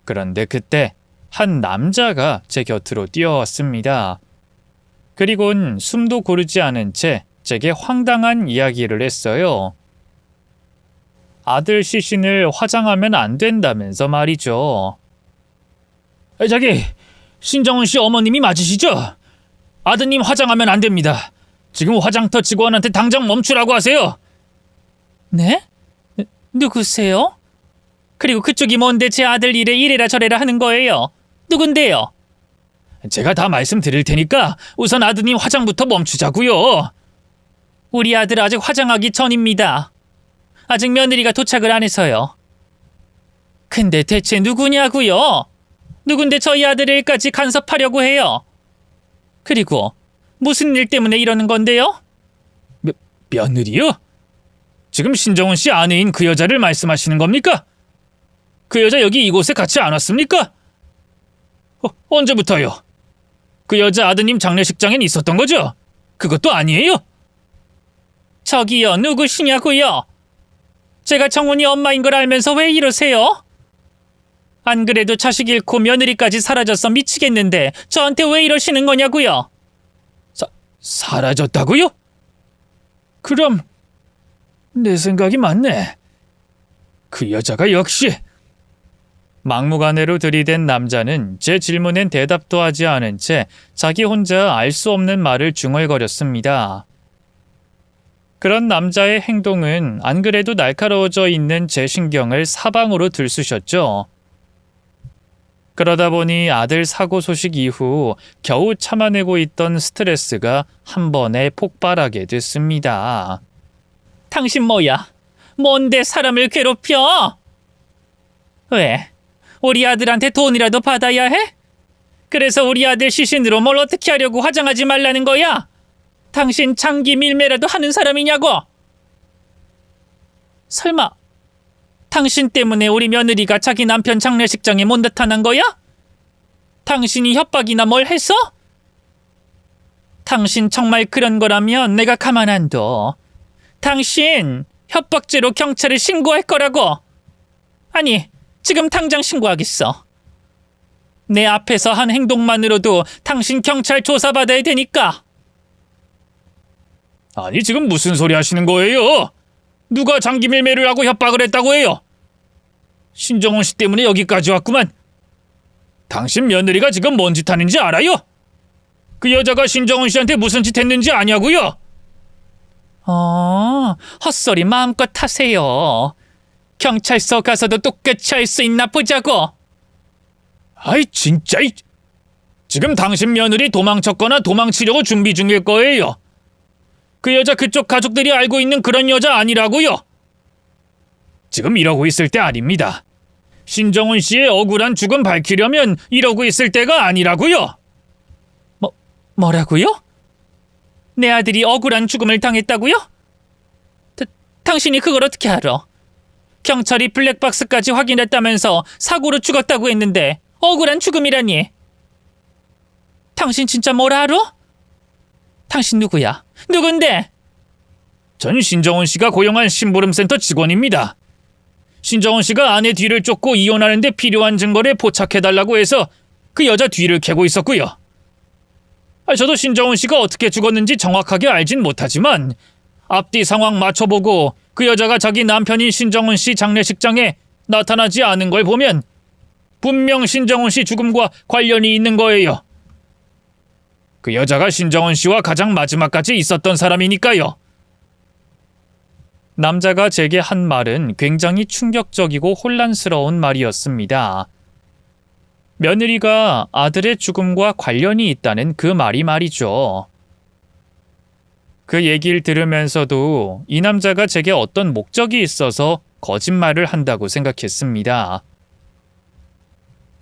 S1: 그런데 그때 한 남자가 제 곁으로 뛰어왔습니다. 그리곤 숨도 고르지 않은 채 제게 황당한 이야기를 했어요. 아들 시신을 화장하면 안 된다면서 말이죠. 저기, 신정훈 씨 어머님이 맞으시죠? 아드님 화장하면 안 됩니다. 지금 화장터 직원한테 당장 멈추라고 하세요. 네? 누구세요? 그리고 그쪽이 뭔데 제 아들 일에 이래라 저래라 하는 거예요? 누군데요? 제가 다 말씀드릴 테니까 우선 아드님 화장부터 멈추자고요. 우리 아들 아직 화장하기 전입니다. 아직 며느리가 도착을 안 해서요. 근데 대체 누구냐고요? 누군데 저희 아들 일까지 간섭하려고 해요? 그리고 무슨 일 때문에 이러는 건데요? 며느리요? 지금 신정훈 씨 아내인 그 여자를 말씀하시는 겁니까? 그 여자 여기 이곳에 같이 안 왔습니까? 언제부터요? 그 여자 아드님 장례식장엔 있었던 거죠? 그것도 아니에요? 저기요, 누구시냐고요? 제가 정훈이 엄마인 걸 알면서 왜 이러세요? 안 그래도 자식 잃고 며느리까지 사라져서 미치겠는데 저한테 왜 이러시는 거냐고요? 사라졌다고요? 그럼 내 생각이 맞네. 그 여자가 역시... 막무가내로 들이댄 남자는 제 질문엔 대답도 하지 않은 채 자기 혼자 알 수 없는 말을 중얼거렸습니다. 그런 남자의 행동은 안 그래도 날카로워져 있는 제 신경을 사방으로 들쑤셨죠. 그러다 보니 아들 사고 소식 이후 겨우 참아내고 있던 스트레스가 한 번에 폭발하게 됐습니다. 당신 뭐야? 뭔데 사람을 괴롭혀? 왜? 우리 아들한테 돈이라도 받아야 해? 그래서 우리 아들 시신으로 뭘 어떻게 하려고 화장하지 말라는 거야? 당신 장기 밀매라도 하는 사람이냐고? 설마 당신 때문에 우리 며느리가 자기 남편 장례식장에 못 나타난 거야? 당신이 협박이나 뭘 했어? 당신 정말 그런 거라면 내가 가만 안 둬. 당신 협박죄로 경찰에 신고할 거라고. 아니, 지금 당장 신고하겠어. 내 앞에서 한 행동만으로도 당신 경찰 조사받아야 되니까. 아니, 지금 무슨 소리 하시는 거예요? 누가 장기 밀매를 하고 협박을 했다고 해요? 신정훈 씨 때문에 여기까지 왔구만. 당신 며느리가 지금 뭔 짓 하는지 알아요? 그 여자가 신정훈 씨한테 무슨 짓 했는지 아냐고요? 헛소리 마음껏 하세요. 경찰서 가서도 똑같이 할 수 있나 보자고. 아이 진짜. 지금 당신 며느리 도망쳤거나 도망치려고 준비 중일 거예요. 그 여자 그쪽 가족들이 알고 있는 그런 여자 아니라고요. 지금 이러고 있을 때 아닙니다. 신정훈 씨의 억울한 죽음 밝히려면 이러고 있을 때가 아니라고요.
S2: 뭐라고요? 내 아들이 억울한 죽음을 당했다고요? 당신이 그걸 어떻게 알아? 경찰이 블랙박스까지 확인했다면서 사고로 죽었다고 했는데 억울한 죽음이라니. 당신 진짜 뭘 알아? 당신 누구야? 누군데?
S1: 전 신정훈 씨가 고용한 심부름센터 직원입니다. 신정훈 씨가 아내 뒤를 쫓고 이혼하는데 필요한 증거를 포착해달라고 해서 그 여자 뒤를 캐고 있었고요. 저도 신정훈 씨가 어떻게 죽었는지 정확하게 알진 못하지만 앞뒤 상황 맞춰보고 그 여자가 자기 남편인 신정훈 씨 장례식장에 나타나지 않은 걸 보면 분명 신정훈 씨 죽음과 관련이 있는 거예요. 그 여자가 신정훈 씨와 가장 마지막까지 있었던 사람이니까요.
S2: 남자가 제게 한 말은 굉장히 충격적이고 혼란스러운 말이었습니다. 며느리가 아들의 죽음과 관련이 있다는 그 말이 말이죠. 그 얘기를 들으면서도 이 남자가 제게 어떤 목적이 있어서 거짓말을 한다고 생각했습니다.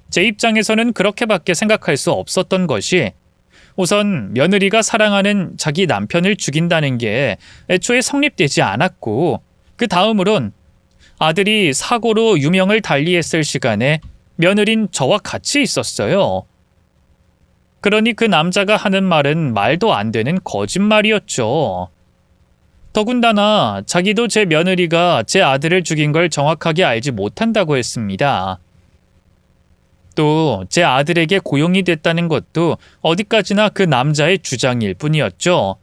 S2: 제 입장에서는 그렇게밖에 생각할 수 없었던 것이 우선 며느리가 사랑하는 자기 남편을 죽인다는 게 애초에 성립되지 않았고 그 다음으론 아들이 사고로 유명을 달리했을 시간에 며느린 저와 같이 있었어요. 그러니 그 남자가 하는 말은 말도 안 되는 거짓말이었죠. 더군다나 자기도 제 며느리가 제 아들을 죽인 걸 정확하게 알지 못한다고 했습니다. 또 제 아들에게 고용이 됐다는 것도 어디까지나 그 남자의 주장일 뿐이었죠.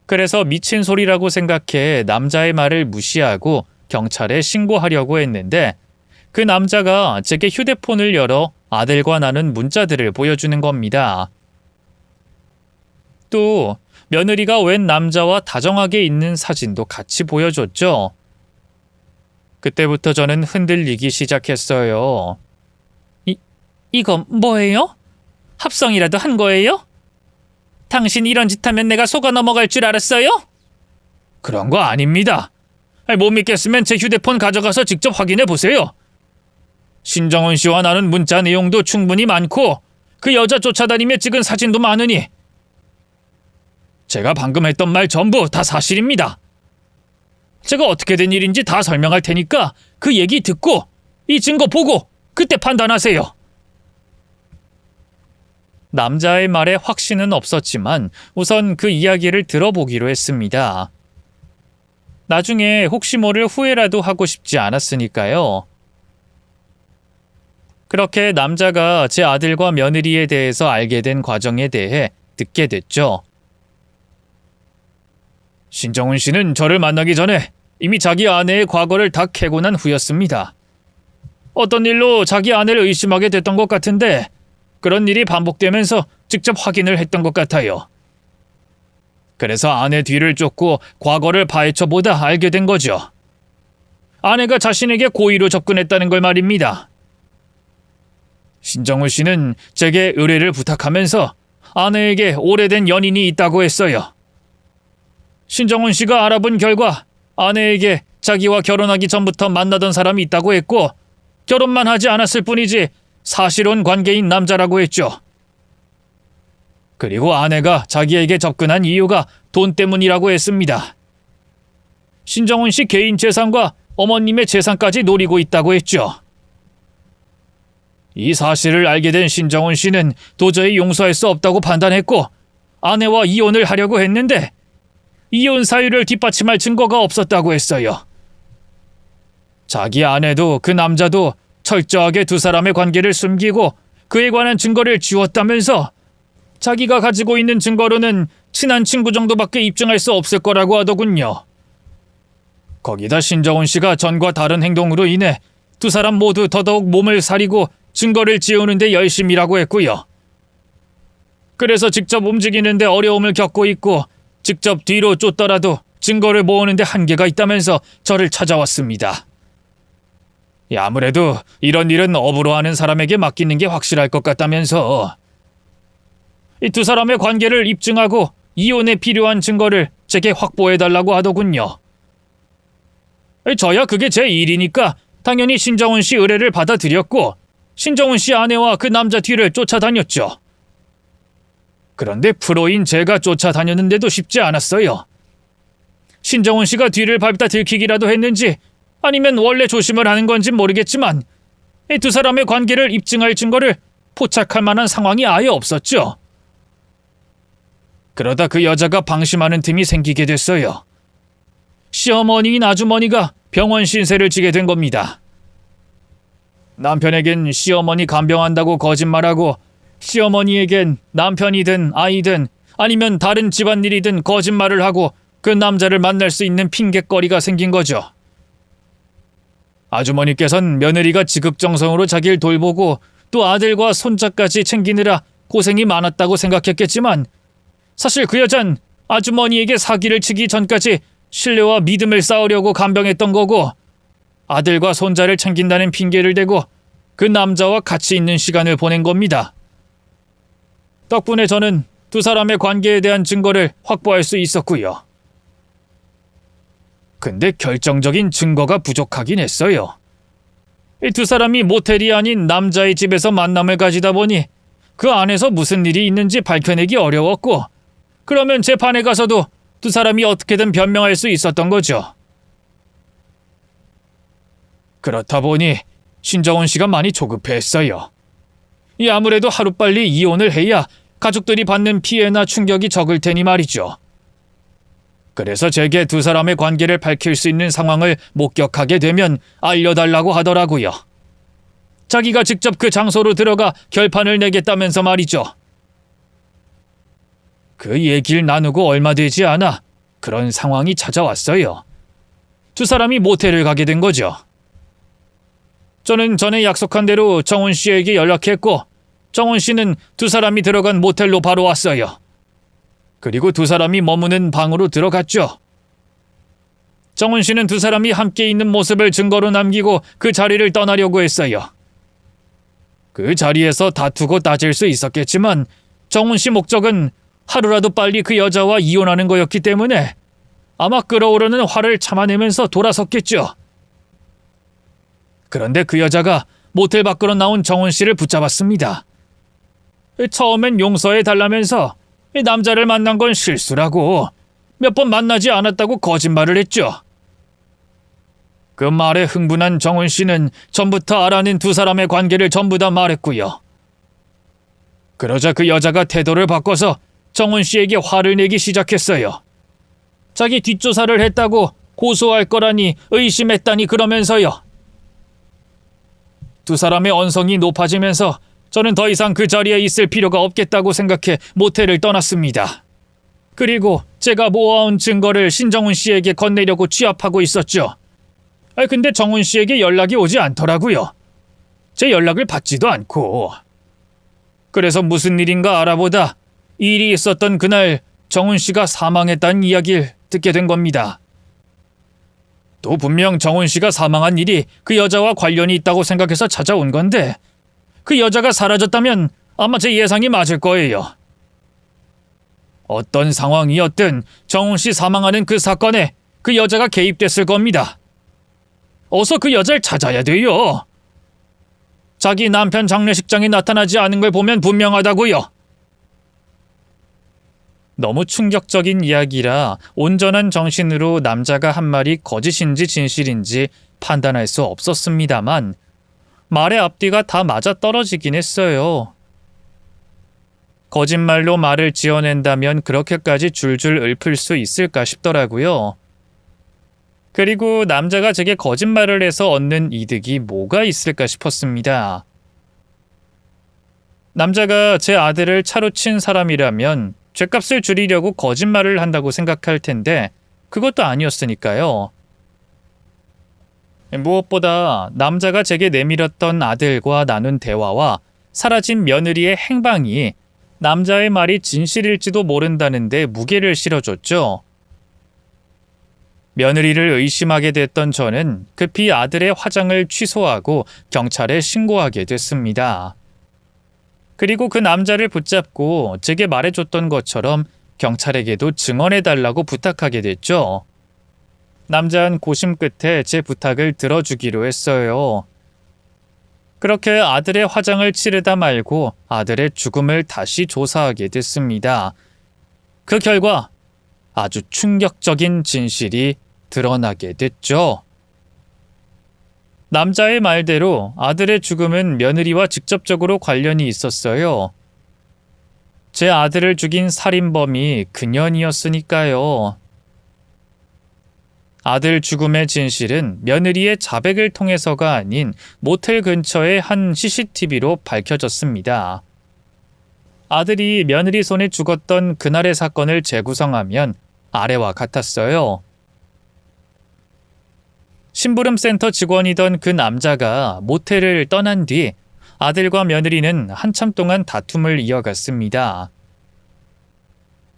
S2: 그래서 미친 소리라고 생각해 남자의 말을 무시하고 경찰에 신고하려고 했는데 그 남자가 제게 휴대폰을 열어 아들과 나눈 문자들을 보여주는 겁니다. 또 며느리가 웬 남자와 다정하게 있는 사진도 같이 보여줬죠. 그때부터 저는 흔들리기 시작했어요. 이거 뭐예요? 합성이라도 한 거예요? 당신 이런 짓 하면 내가 속아 넘어갈 줄 알았어요?
S1: 그런 거 아닙니다. 못 믿겠으면 제 휴대폰 가져가서 직접 확인해 보세요. 신정훈 씨와 나눈 문자 내용도 충분히 많고 그 여자 쫓아다니며 찍은 사진도 많으니 제가 방금 했던 말 전부 다 사실입니다. 제가 어떻게 된 일인지 다 설명할 테니까 그 얘기 듣고 이 증거 보고 그때 판단하세요.
S2: 남자의 말에 확신은 없었지만 우선 그 이야기를 들어보기로 했습니다. 나중에 혹시 모를 후회라도 하고 싶지 않았으니까요. 그렇게 남자가 제 아들과 며느리에 대해서 알게 된 과정에 대해 듣게 됐죠.
S1: 신정훈 씨는 저를 만나기 전에 이미 자기 아내의 과거를 다 캐고 난 후였습니다. 어떤 일로 자기 아내를 의심하게 됐던 것 같은데 그런 일이 반복되면서 직접 확인을 했던 것 같아요. 그래서 아내 뒤를 쫓고 과거를 파헤쳐보다 알게 된 거죠. 아내가 자신에게 고의로 접근했다는 걸 말입니다. 신정훈 씨는 제게 의뢰를 부탁하면서 아내에게 오래된 연인이 있다고 했어요. 신정훈 씨가 알아본 결과 아내에게 자기와 결혼하기 전부터 만나던 사람이 있다고 했고 결혼만 하지 않았을 뿐이지 사실혼 관계인 남자라고 했죠. 그리고 아내가 자기에게 접근한 이유가 돈 때문이라고 했습니다. 신정훈 씨 개인 재산과 어머님의 재산까지 노리고 있다고 했죠. 이 사실을 알게 된 신정훈 씨는 도저히 용서할 수 없다고 판단했고 아내와 이혼을 하려고 했는데 이혼 사유를 뒷받침할 증거가 없었다고 했어요. 자기 아내도 그 남자도 철저하게 두 사람의 관계를 숨기고 그에 관한 증거를 지웠다면서 자기가 가지고 있는 증거로는 친한 친구 정도밖에 입증할 수 없을 거라고 하더군요. 거기다 신정훈 씨가 전과 다른 행동으로 인해 두 사람 모두 더더욱 몸을 사리고 증거를 지우는 데 열심이라고 했고요. 그래서 직접 움직이는 데 어려움을 겪고 있고 직접 뒤로 쫓더라도 증거를 모으는 데 한계가 있다면서 저를 찾아왔습니다. 아무래도 이런 일은 업으로 하는 사람에게 맡기는 게 확실할 것 같다면서 이 두 사람의 관계를 입증하고 이혼에 필요한 증거를 제게 확보해달라고 하더군요. 저야 그게 제 일이니까 당연히 신정훈 씨 의뢰를 받아들였고 신정훈 씨 아내와 그 남자 뒤를 쫓아다녔죠. 그런데 프로인 제가 쫓아다녔는데도 쉽지 않았어요. 신정훈 씨가 뒤를 밟다 들키기라도 했는지 아니면 원래 조심을 하는 건지 모르겠지만 이 두 사람의 관계를 입증할 증거를 포착할 만한 상황이 아예 없었죠. 그러다 그 여자가 방심하는 틈이 생기게 됐어요. 시어머니인 아주머니가 병원 신세를 지게 된 겁니다. 남편에겐 시어머니 간병한다고 거짓말하고 시어머니에겐 남편이든 아이든 아니면 다른 집안일이든 거짓말을 하고 그 남자를 만날 수 있는 핑곗거리가 생긴 거죠. 아주머니께선 며느리가 지극정성으로 자기를 돌보고 또 아들과 손자까지 챙기느라 고생이 많았다고 생각했겠지만 사실 그 여잔 아주머니에게 사기를 치기 전까지 신뢰와 믿음을 쌓으려고 간병했던 거고 아들과 손자를 챙긴다는 핑계를 대고 그 남자와 같이 있는 시간을 보낸 겁니다. 덕분에 저는 두 사람의 관계에 대한 증거를 확보할 수 있었고요. 근데 결정적인 증거가 부족하긴 했어요. 이 두 사람이 모텔이 아닌 남자의 집에서 만남을 가지다 보니 그 안에서 무슨 일이 있는지 밝혀내기 어려웠고 그러면 재판에 가서도 두 사람이 어떻게든 변명할 수 있었던 거죠. 그렇다 보니 신정훈 씨가 많이 조급해했어요. 아무래도 하루빨리 이혼을 해야 가족들이 받는 피해나 충격이 적을 테니 말이죠. 그래서 제게 두 사람의 관계를 밝힐 수 있는 상황을 목격하게 되면 알려달라고 하더라고요. 자기가 직접 그 장소로 들어가 결판을 내겠다면서 말이죠. 그 얘기를 나누고 얼마 되지 않아 그런 상황이 찾아왔어요. 두 사람이 모텔을 가게 된 거죠. 저는 전에 약속한 대로 정훈 씨에게 연락했고 정훈 씨는 두 사람이 들어간 모텔로 바로 왔어요. 그리고 두 사람이 머무는 방으로 들어갔죠. 정훈 씨는 두 사람이 함께 있는 모습을 증거로 남기고 그 자리를 떠나려고 했어요. 그 자리에서 다투고 따질 수 있었겠지만 정훈 씨 목적은 하루라도 빨리 그 여자와 이혼하는 거였기 때문에 아마 끓어오르는 화를 참아내면서 돌아섰겠죠. 그런데 그 여자가 모텔 밖으로 나온 정훈 씨를 붙잡았습니다. 처음엔 용서해 달라면서 남자를 만난 건 실수라고 몇 번 만나지 않았다고 거짓말을 했죠. 그 말에 흥분한 정훈 씨는 전부터 알아낸 두 사람의 관계를 전부 다 말했고요. 그러자 그 여자가 태도를 바꿔서 정훈 씨에게 화를 내기 시작했어요. 자기 뒷조사를 했다고 고소할 거라니 의심했다니 그러면서요. 두 사람의 언성이 높아지면서 저는 더 이상 그 자리에 있을 필요가 없겠다고 생각해 모텔을 떠났습니다. 그리고 제가 모아온 증거를 신정훈 씨에게 건네려고 취합하고 있었죠. 근데 정훈 씨에게 연락이 오지 않더라고요. 제 연락을 받지도 않고. 그래서 무슨 일인가 알아보다 일이 있었던 그날 정훈 씨가 사망했다는 이야기를 듣게 된 겁니다. 또 분명 정훈 씨가 사망한 일이 그 여자와 관련이 있다고 생각해서 찾아온 건데 그 여자가 사라졌다면 아마 제 예상이 맞을 거예요. 어떤 상황이었든 정훈 씨 사망하는 그 사건에 그 여자가 개입됐을 겁니다. 어서 그 여자를 찾아야 돼요. 자기 남편 장례식장에 나타나지 않은 걸 보면 분명하다고요. 너무 충격적인 이야기라 온전한 정신으로 남자가 한 말이 거짓인지 진실인지 판단할 수 없었습니다만 말의 앞뒤가 다 맞아떨어지긴 했어요. 거짓말로 말을 지어낸다면 그렇게까지 줄줄 읊을 수 있을까 싶더라고요. 그리고 남자가 제게 거짓말을 해서 얻는 이득이 뭐가 있을까 싶었습니다. 남자가 제 아들을 차로 친 사람이라면 죗값을 줄이려고 거짓말을 한다고 생각할 텐데 그것도 아니었으니까요. 무엇보다 남자가 제게 내밀었던 아들과 나눈 대화와 사라진 며느리의 행방이 남자의 말이 진실일지도 모른다는데 무게를 실어줬죠. 며느리를 의심하게 됐던 저는 급히 아들의 화장을 취소하고 경찰에 신고하게 됐습니다. 그리고 그 남자를 붙잡고 제게 말해줬던 것처럼 경찰에게도 증언해달라고 부탁하게 됐죠. 남자는 고심 끝에 제 부탁을 들어주기로 했어요. 그렇게 아들의 화장을 치르다 말고 아들의 죽음을 다시 조사하게 됐습니다. 그 결과 아주 충격적인 진실이 드러나게 됐죠. 남자의 말대로 아들의 죽음은 며느리와 직접적으로 관련이 있었어요. 제 아들을 죽인 살인범이 그년이었으니까요. 아들 죽음의 진실은 며느리의 자백을 통해서가 아닌 모텔 근처의 한 CCTV로 밝혀졌습니다. 아들이 며느리 손에 죽었던 그날의 사건을 재구성하면 아래와 같았어요. 심부름센터 직원이던 그 남자가 모텔을 떠난 뒤 아들과 며느리는 한참 동안 다툼을 이어갔습니다.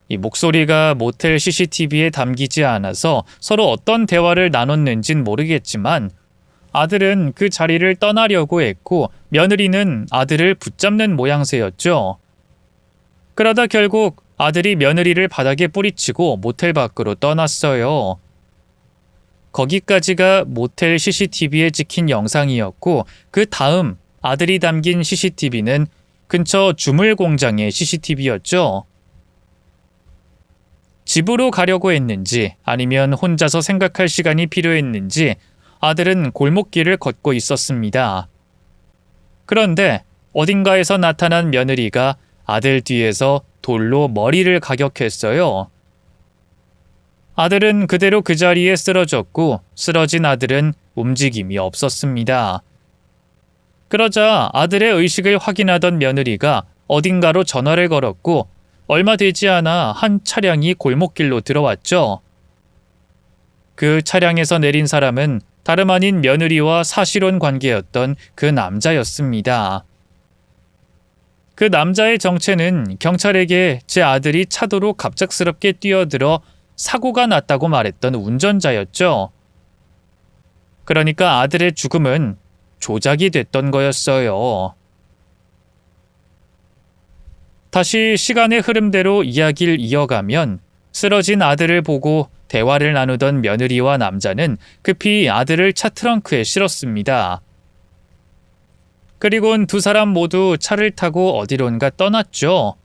S1: 이 목소리가 모텔 CCTV에 담기지 않아서 서로 어떤 대화를 나눴는진 모르겠지만 아들은 그 자리를 떠나려고 했고 며느리는 아들을 붙잡는 모양새였죠. 그러다 결국 아들이 며느리를 바닥에 뿌리치고 모텔 밖으로 떠났어요. 거기까지가 모텔 CCTV에 찍힌 영상이었고 그 다음 아들이 담긴 CCTV는 근처 주물 공장의 CCTV였죠. 집으로 가려고 했는지 아니면 혼자서 생각할 시간이 필요했는지 아들은 골목길을 걷고 있었습니다. 그런데 어딘가에서 나타난 며느리가 아들 뒤에서 돌로 머리를 가격했어요. 아들은 그대로 그 자리에 쓰러졌고 쓰러진 아들은 움직임이 없었습니다. 그러자 아들의 의식을 확인하던 며느리가 어딘가로 전화를 걸었고 얼마 되지 않아 한 차량이 골목길로 들어왔죠. 그 차량에서 내린 사람은 다름 아닌 며느리와 사실혼 관계였던 그 남자였습니다. 그 남자의 정체는 경찰에게 제 아들이 차도로 갑작스럽게 뛰어들어 사고가 났다고 말했던 운전자였죠. 그러니까 아들의 죽음은 조작이 됐던 거였어요. 다시 시간의 흐름대로 이야기를 이어가면 쓰러진 아들을 보고 대화를 나누던 며느리와 남자는 급히 아들을 차 트렁크에 실었습니다. 그리곤 두 사람 모두 차를 타고 어디론가 떠났죠.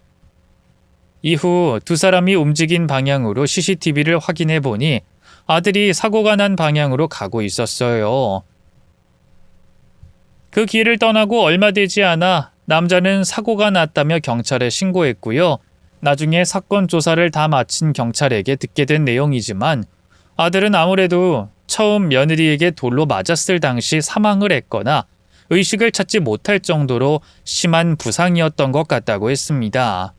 S1: 이후 두 사람이 움직인 방향으로 CCTV를 확인해 보니 아들이 사고가 난 방향으로 가고 있었어요. 그 길을 떠나고 얼마 되지 않아 남자는 사고가 났다며 경찰에 신고했고요. 나중에 사건 조사를 다 마친 경찰에게 듣게 된 내용이지만 아들은 아무래도 처음 며느리에게 돌로 맞았을 당시 사망을 했거나 의식을 찾지 못할 정도로 심한 부상이었던 것 같다고 했습니다.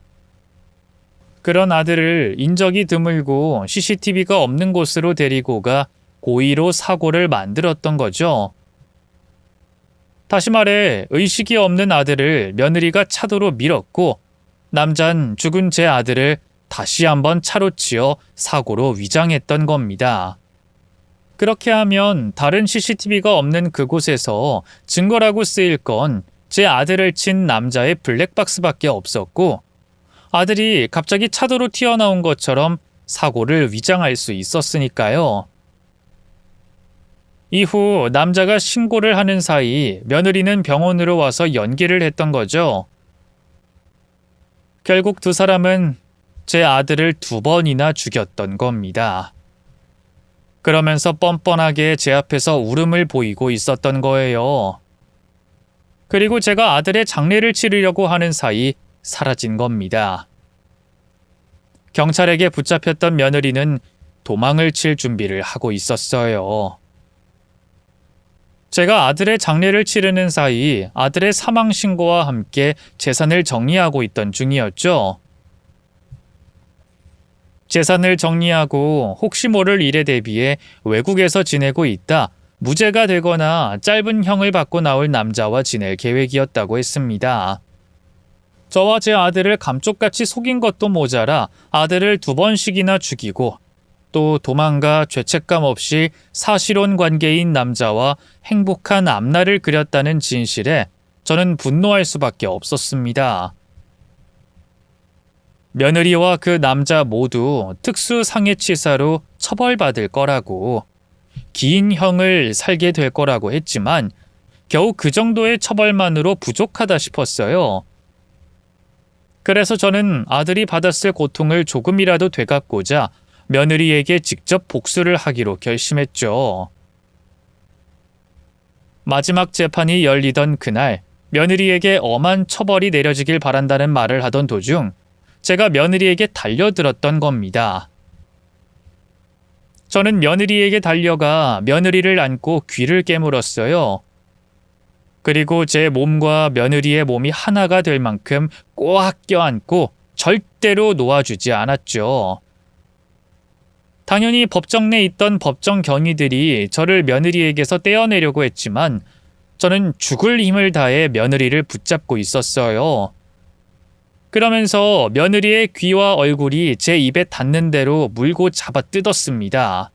S1: 그런 아들을 인적이 드물고 CCTV가 없는 곳으로 데리고 가 고의로 사고를 만들었던 거죠. 다시 말해 의식이 없는 아들을 며느리가 차도로 밀었고 남잔 죽은 제 아들을 다시 한번 차로 치어 사고로 위장했던 겁니다. 그렇게 하면 다른 CCTV가 없는 그곳에서 증거라고 쓰일 건 제 아들을 친 남자의 블랙박스밖에 없었고 아들이 갑자기 차도로 튀어나온 것처럼 사고를 위장할 수 있었으니까요. 이후 남자가 신고를 하는 사이 며느리는 병원으로 와서 연기를 했던 거죠. 결국 두 사람은 제 아들을 2번이나 죽였던 겁니다. 그러면서 뻔뻔하게 제 앞에서 울음을 보이고 있었던 거예요. 그리고 제가 아들의 장례를 치르려고 하는 사이 사라진 겁니다. 경찰에게 붙잡혔던 며느리는 도망을 칠 준비를 하고 있었어요. 제가 아들의 장례를 치르는 사이 아들의 사망 신고와 함께 재산을 정리하고 있던 중이었죠. 재산을 정리하고 혹시 모를 일에 대비해 외국에서 지내고 있다 무죄가 되거나 짧은 형을 받고 나올 남자와 지낼 계획이었다고 했습니다. 저와 제 아들을 감쪽같이 속인 것도 모자라 아들을 2번씩이나 죽이고 또 도망가 죄책감 없이 사실혼 관계인 남자와 행복한 앞날을 그렸다는 진실에 저는 분노할 수밖에 없었습니다. 며느리와 그 남자 모두 특수상해치사로 처벌받을 거라고 긴 형을 살게 될 거라고 했지만 겨우 그 정도의 처벌만으로 부족하다 싶었어요. 그래서 저는 아들이 받았을 고통을 조금이라도 되갚고자 며느리에게 직접 복수를 하기로 결심했죠. 마지막 재판이 열리던 그날, 며느리에게 엄한 처벌이 내려지길 바란다는 말을 하던 도중 제가 며느리에게 달려들었던 겁니다. 저는 며느리에게 달려가 며느리를 안고 귀를 깨물었어요. 그리고 제 몸과 며느리의 몸이 하나가 될 만큼 꽉 껴안고 절대로 놓아주지 않았죠. 당연히 법정 내에 있던 법정 경위들이 저를 며느리에게서 떼어내려고 했지만 저는 죽을 힘을 다해 며느리를 붙잡고 있었어요. 그러면서 며느리의 귀와 얼굴이 제 입에 닿는 대로 물고 잡아 뜯었습니다.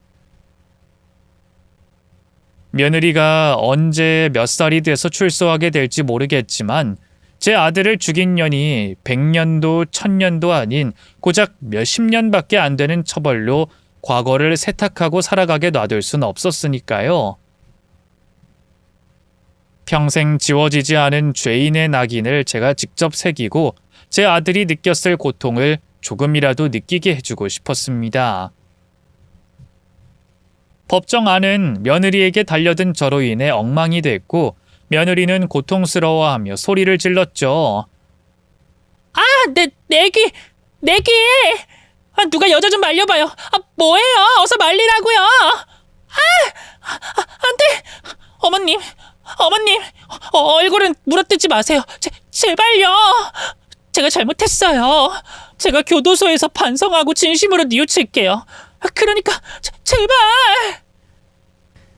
S1: 며느리가 언제 몇 살이 돼서 출소하게 될지 모르겠지만 제 아들을 죽인 년이 100년도 1000년도 아닌 고작 몇십 년밖에 안 되는 처벌로 과거를 세탁하고 살아가게 놔둘 순 없었으니까요. 평생 지워지지 않은 죄인의 낙인을 제가 직접 새기고 제 아들이 느꼈을 고통을 조금이라도 느끼게 해주고 싶었습니다. 법정 안은 며느리에게 달려든 저로 인해 엉망이 됐고 며느리는 고통스러워하며 소리를 질렀죠.
S2: 아, 내 귀! 아, 누가 여자 좀 말려봐요. 아, 뭐예요? 어서 말리라고요. 안 돼! 어머님, 얼굴은 물어뜯지 마세요. 제발요. 제가 잘못했어요. 제가 교도소에서 반성하고 진심으로 뉘우칠게요. 그러니까 제발.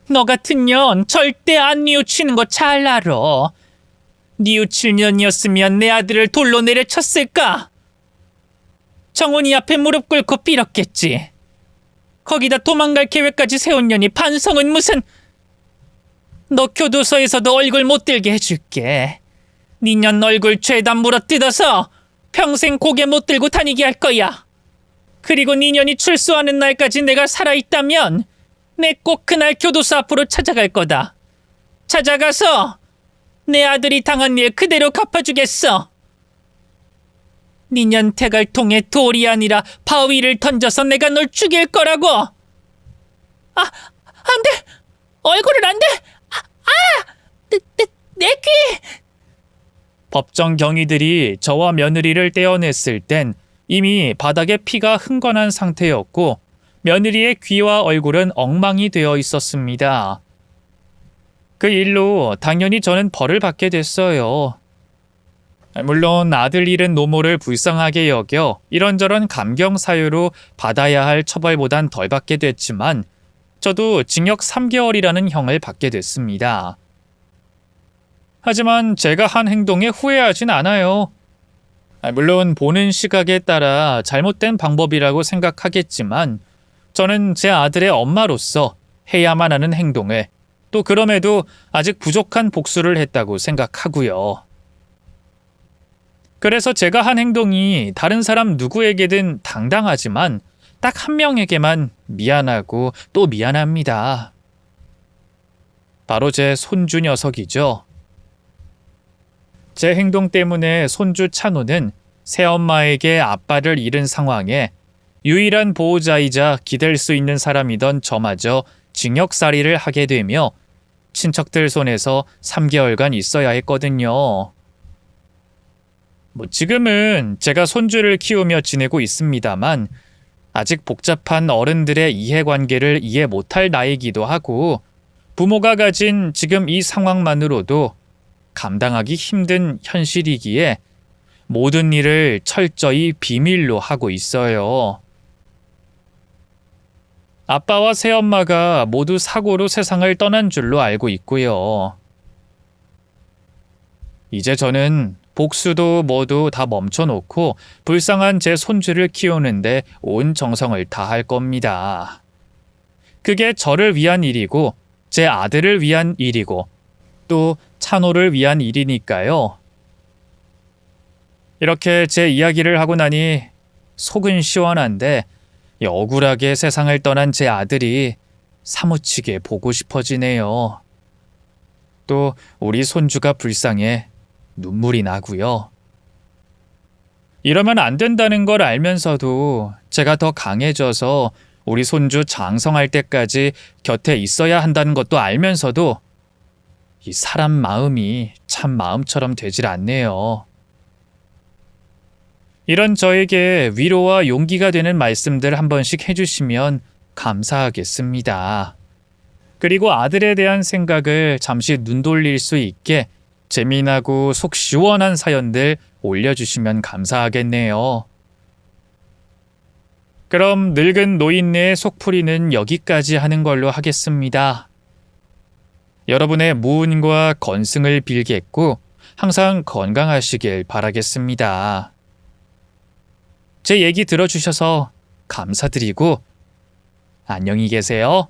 S2: 너 같은 년 절대 안 뉘우치는 거 잘 알아. 뉘우칠 년이었으면 내 아들을 돌로 내려쳤을까? 정훈이 앞에 무릎 꿇고 빌었겠지. 거기다 도망갈 계획까지 세운 년이 반성은 무슨. 너 교도소에서도 얼굴 못 들게 해줄게. 니년 얼굴 죄다 물어뜯어서 평생 고개 못 들고 다니게 할 거야. 그리고 니년이 출소하는 날까지 내가 살아있다면 내 꼭 그날 교도소 앞으로 찾아갈 거다. 찾아가서 내 아들이 당한 일 그대로 갚아주겠어. 니년 태갈통에 돌이 아니라 바위를 던져서 내가 널 죽일 거라고. 안 돼! 얼굴을 안 돼! 내 귀!
S1: 법정 경위들이 저와 며느리를 떼어냈을 땐 이미 바닥에 피가 흥건한 상태였고 며느리의 귀와 얼굴은 엉망이 되어 있었습니다. 그 일로 당연히 저는 벌을 받게 됐어요. 물론 아들 잃은 노모를 불쌍하게 여겨 이런저런 감경 사유로 받아야 할 처벌보단 덜 받게 됐지만 저도 징역 3개월이라는 형을 받게 됐습니다. 하지만 제가 한 행동에 후회하진 않아요. 물론 보는 시각에 따라 잘못된 방법이라고 생각하겠지만 저는 제 아들의 엄마로서 해야만 하는 행동을 또 그럼에도 아직 부족한 복수를 했다고 생각하고요. 그래서 제가 한 행동이 다른 사람 누구에게든 당당하지만 딱 한 명에게만 미안하고 또 미안합니다. 바로 제 손주 녀석이죠. 제 행동 때문에 손주 찬호는 새엄마에게 아빠를 잃은 상황에 유일한 보호자이자 기댈 수 있는 사람이던 저마저 징역살이를 하게 되며 친척들 손에서 3개월간 있어야 했거든요. 지금은 제가 손주를 키우며 지내고 있습니다만 아직 복잡한 어른들의 이해관계를 이해 못할 나이기도 하고 부모가 가진 지금 이 상황만으로도 감당하기 힘든 현실이기에 모든 일을 철저히 비밀로 하고 있어요. 아빠와 새엄마가 모두 사고로 세상을 떠난 줄로 알고 있고요. 이제 저는 복수도 뭐도 다 멈춰놓고 불쌍한 제 손주를 키우는데 온 정성을 다할 겁니다. 그게 저를 위한 일이고 제 아들을 위한 일이고 또 찬호를 위한 일이니까요. 이렇게 제 이야기를 하고 나니 속은 시원한데 억울하게 세상을 떠난 제 아들이 사무치게 보고 싶어지네요. 또 우리 손주가 불쌍해 눈물이 나고요. 이러면 안 된다는 걸 알면서도 제가 더 강해져서 우리 손주 장성할 때까지 곁에 있어야 한다는 것도 알면서도 이 사람 마음이 참 마음처럼 되질 않네요. 이런 저에게 위로와 용기가 되는 말씀들 한 번씩 해주시면 감사하겠습니다. 그리고 아들에 대한 생각을 잠시 눈 돌릴 수 있게 재미나고 속 시원한 사연들 올려주시면 감사하겠네요. 그럼 늙은 노인네의 속풀이는 여기까지 하는 걸로 하겠습니다. 여러분의 무운과 건승을 빌겠고 항상 건강하시길 바라겠습니다. 제 얘기 들어주셔서 감사드리고 안녕히 계세요.